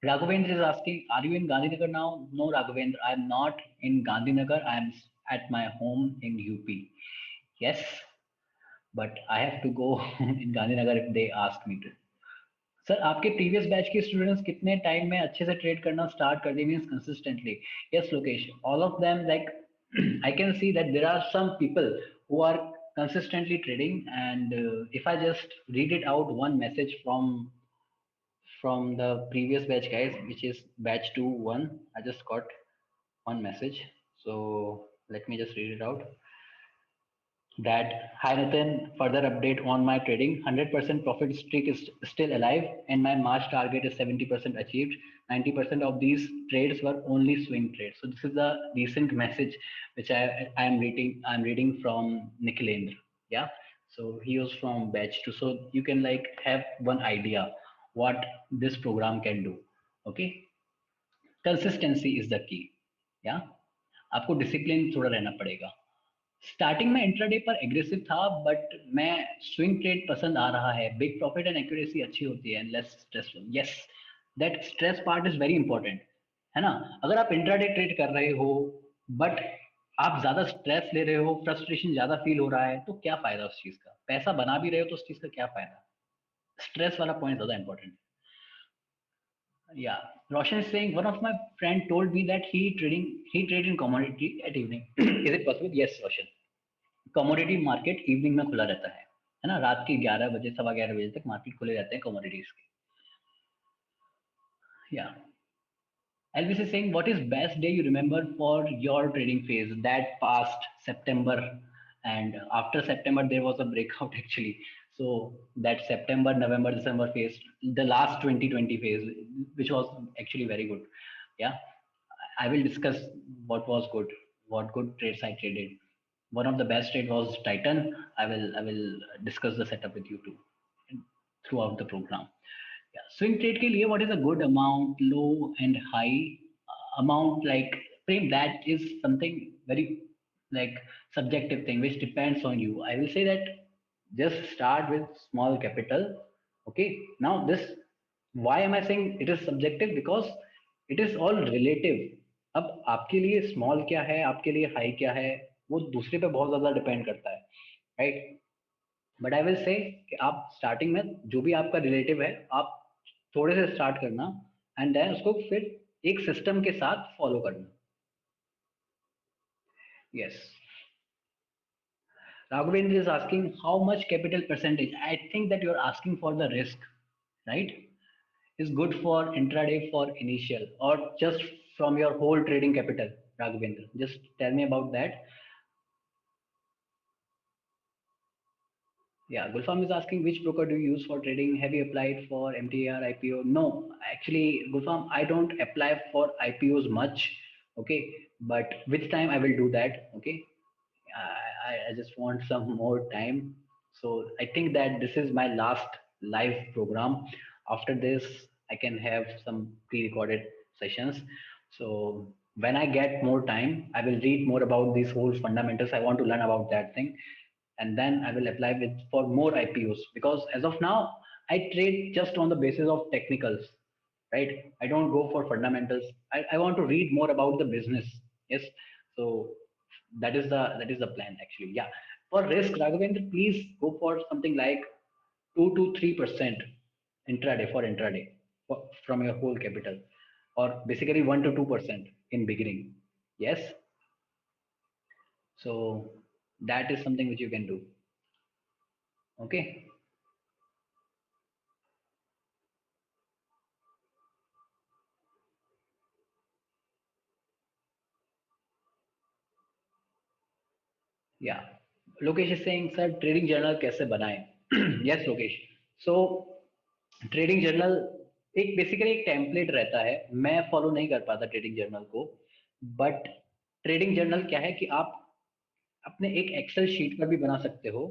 Raghavendra is asking, are you in Gandhinagar now? No, Raghavendra, I am not in Gandhinagar. I am at my home in UP. Yes, but I have to go in Gandhinagar if they ask me to. Sir आपके previous batch के students कितने time में अच्छे से trade करना start कर दिए, means consistently? Yes Lokesh, all of them, like I can see that there are some people who are consistently trading, and if I just read it out one message from the previous batch guys, which is batch 2-1, I just got one message, so let me just read it out. That, hi Nathan, further update on my trading, 100% profit streak is still alive and my March target is 70% achieved. 90% of these trades were only swing trades. So this is the recent message which I'm reading from Nikhilendra. Yeah, so he was from batch 2, so you can like have one idea what this program can do. Okay, consistency is the key. या आपको discipline थोड़ा रहना पड़ेगा। Starting में intraday पर aggressive था, but मैं swing trade पसंद आ रहा है, बिग प्रॉफिट एंड एक्यूरेसी अच्छी होती है, less stressful. Yes, that stress part is very important, है ना? अगर आप इंट्राडे ट्रेड कर रहे हो बट आप ज्यादा स्ट्रेस ले रहे हो, फ्रस्ट्रेशन ज्यादा फील हो रहा है, तो क्या फायदा उस चीज का? पैसा बना भी रहे हो तो उस चीज का क्या फायदा? स्ट्रेस वाला पॉइंट ज्यादा important Yeah, Roshan is saying one of my friend told me that he trade in commodity at evening. Is it possible? Yes, Roshan. Commodity market evening में खुला रहता है ना, रात के 11 बजे सवा 11 बजे तक मार्केट खुले रहते हैं कमोडिटीज के। या Elvis is saying, what is best day you remember for your trading phase? That past September, and after September there was a breakout actually. So that September, November, December phase, the last 2020 phase, which was actually very good. Yeah, I will discuss what was good, what good trades I traded. One of the best trade was Titan. I will discuss the setup with you too throughout the program. Yeah, swing trade के लिए what is a good amount, low and high amount, like frame, that is something very like subjective thing which depends on you. I will say that just start with small capital. Okay, now this, why am I saying it is subjective? Because it is all relative. अब आपके लिए small क्या है, आपके लिए high क्या है, वो दूसरे पे बहुत ज्यादा डिपेंड करता है, right? But I will say कि आप स्टार्टिंग में जो भी आपका रिलेटिव है, आप थोड़े से स्टार्ट करना एंड देन उसको फिर एक सिस्टम के साथ फॉलो करना। Yes, Raghavendra is asking how much capital percentage. I think that you're asking for the risk, right? Is good for intraday for initial or just from your whole trading capital, Raghavendra? Just tell me about that. Yeah, Gulfam is asking which broker do you use for trading? Have you applied for MTR IPO? No, actually, Gulfam, I don't apply for IPOs much. Okay, but which time I will do that. Okay, I just want some more time. So I think that this is my last live program. After this, I can have some pre-recorded sessions. So when I get more time, I will read more about these whole fundamentals. I want to learn about that thing, and then I will apply with for more IPOs, because as of now I trade just on the basis of technicals, right? I don't go for fundamentals. I want to read more about the business. Yes, so that is the plan actually. Yeah, for risk, Raghavendra, please go for something like 2 to 3% intraday for intraday from your whole capital, or basically 1 to 2% in beginning. Yes, so that is something which you can do. Okay. Yeah. Lokesh is saying, sir, trading journal कैसे बनाएं? Yes, Lokesh. So trading journal एक basically एक template रहता है, मैं follow नहीं कर पाता ट्रेडिंग जर्नल को। बट ट्रेडिंग जर्नल क्या है कि आप अपने एक एक्सेल शीट पर भी बना सकते हो,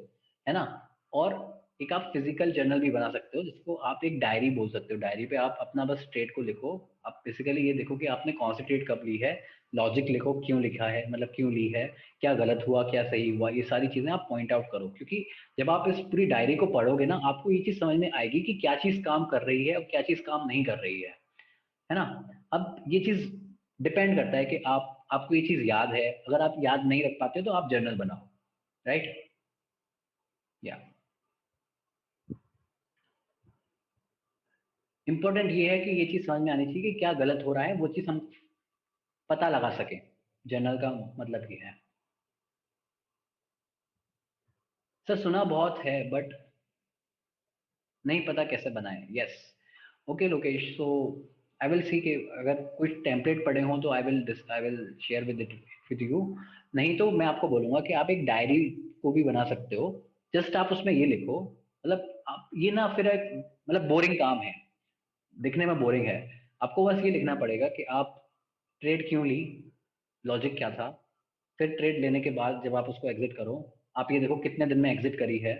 है ना? और एक आप फिजिकल जर्नल भी बना सकते हो, जिसको आप एक डायरी बोल सकते हो। डायरी पे आप अपना बस ट्रेड को लिखो। आप बेसिकली ये देखो कि आपने कौन सी ट्रेड कब ली है, लॉजिक लिखो, क्यों लिखा है, मतलब क्यों ली है, क्या गलत हुआ, क्या सही हुआ, ये सारी चीजें आप पॉइंट आउट करो। क्योंकि जब आप इस पूरी डायरी को पढ़ोगे ना, आपको ये चीज समझ में आएगी कि क्या चीज काम कर रही है और क्या चीज काम नहीं कर रही है ना? अब ये चीज डिपेंड करता है कि आपको ये चीज याद है। अगर आप याद नहीं रख पाते हो तो आप जर्नल बनाओ, राइट? या इंपॉर्टेंट ये है कि ये चीज समझ में आनी चाहिए कि क्या गलत हो रहा है, वो चीज हम पता लगा सके। जर्नल का मतलब ये है। सर सुना बहुत है बट नहीं पता कैसे बनाएं। Yes, okay Lokesh, so I will see कि अगर कुछ टेम्पलेट पड़े हों तो I will share with you. नहीं तो मैं आपको बोलूंगा कि आप एक डायरी को भी बना सकते हो। जस्ट आप उसमें ये लिखो, मतलब आप ये ना फिर एक मतलब बोरिंग काम है, दिखने में बोरिंग है। आपको बस ये लिखना पड़ेगा कि आप ट्रेड क्यों ली, लॉजिक क्या था, फिर ट्रेड लेने के बाद जब आप उसको एग्जिट करो, आप ये देखो कितने दिन में एग्जिट करी है,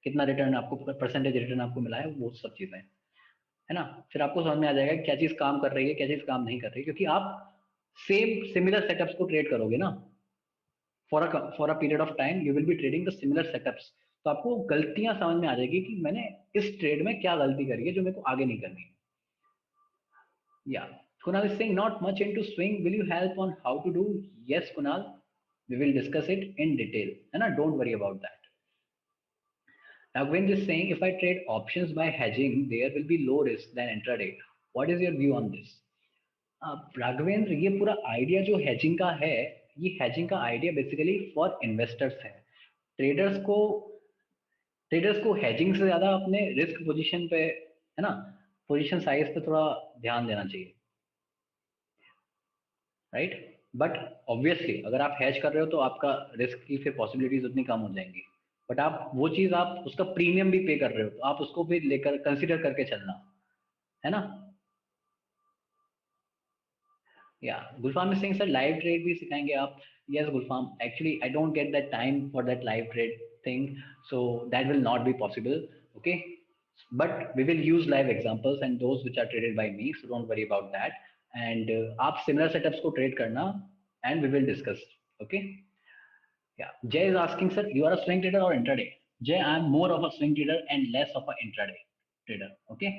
कितना रिटर्न आपको, परसेंटेज रिटर्न आपको मिला है, वो सब चीजें, है ना? फिर आपको समझ में आ जाएगा कि क्या चीज काम कर रही है, क्या चीज काम नहीं कर रही, क्योंकि आप सेम सिमिलर सेटअप्स को ट्रेड करोगे ना। For a period of time you will be trading the similar setups. तो आपको गलतियां समझ में आ जाएगी कि मैंने इस ट्रेड में क्या गलती करी है जो मेरे को आगे नहीं करनी है। Yeah. Kunal is saying not much into swing. Will you help on how to do? Yes, Kunal. We will discuss it in detail. And don't worry about that. Now, Gwen is saying if I trade options by hedging, there will be low risk than intraday. What is your view on this? Raghavendra, ये पूरा idea जो hedging का है, ये hedging का idea basically for investors है। Traders को traders को हैजिंग से ज्यादा अपने रिस्क पोजीशन पे, है ना, पोजीशन साइज पे थोड़ा ध्यान देना चाहिए, राइट? बट ऑब्वियसली अगर आप हैज कर रहे हो तो आपका रिस्क की फिर पॉसिबिलिटीज उतनी कम हो जाएंगी। बट आप वो चीज, आप उसका प्रीमियम भी पे कर रहे हो तो आप उसको भी लेकर कंसिडर करके चलना, है ना? या Gulfam is saying sir live trade भी सिखाएंगे आप? Yes Gulfam, actually I don't get that time for that live trade thing, so that will not be possible, okay? But we will use live examples and those which are traded by me, so don't worry about that. And आप similar setups को trade करना and we will discuss, okay? Yeah, Jay is asking, sir, you are a swing trader or intraday? Jay, I am more of a swing trader and less of a intraday trader, okay?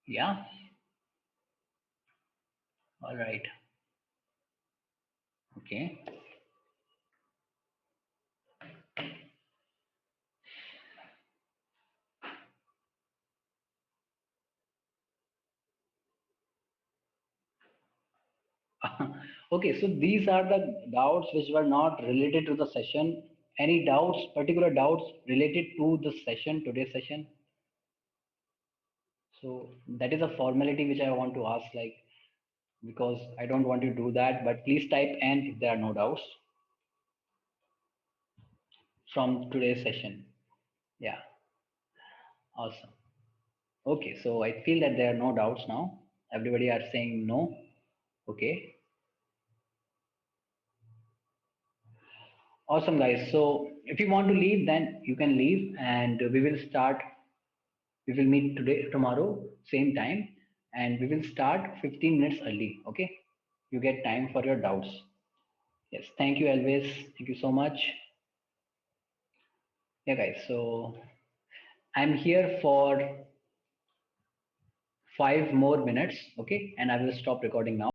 Yeah, all right, okay. Okay, so these are the doubts which were not related to the session. Any doubts, particular doubts related to the session, today's session? So that is a formality which I want to ask, like, because I don't want to do that, but please type N if there are no doubts from today's session. Yeah, awesome. Okay, so I feel that there are no doubts now. Everybody are saying no. Okay, awesome guys. So if you want to leave, then you can leave and we will start. We will meet today, tomorrow, same time, and we will start 15 minutes early. Okay, you get time for your doubts. Yes, thank you, Elvis. Thank you so much. Yeah, guys. So I'm here for 5 more minutes, okay, and I will stop recording now.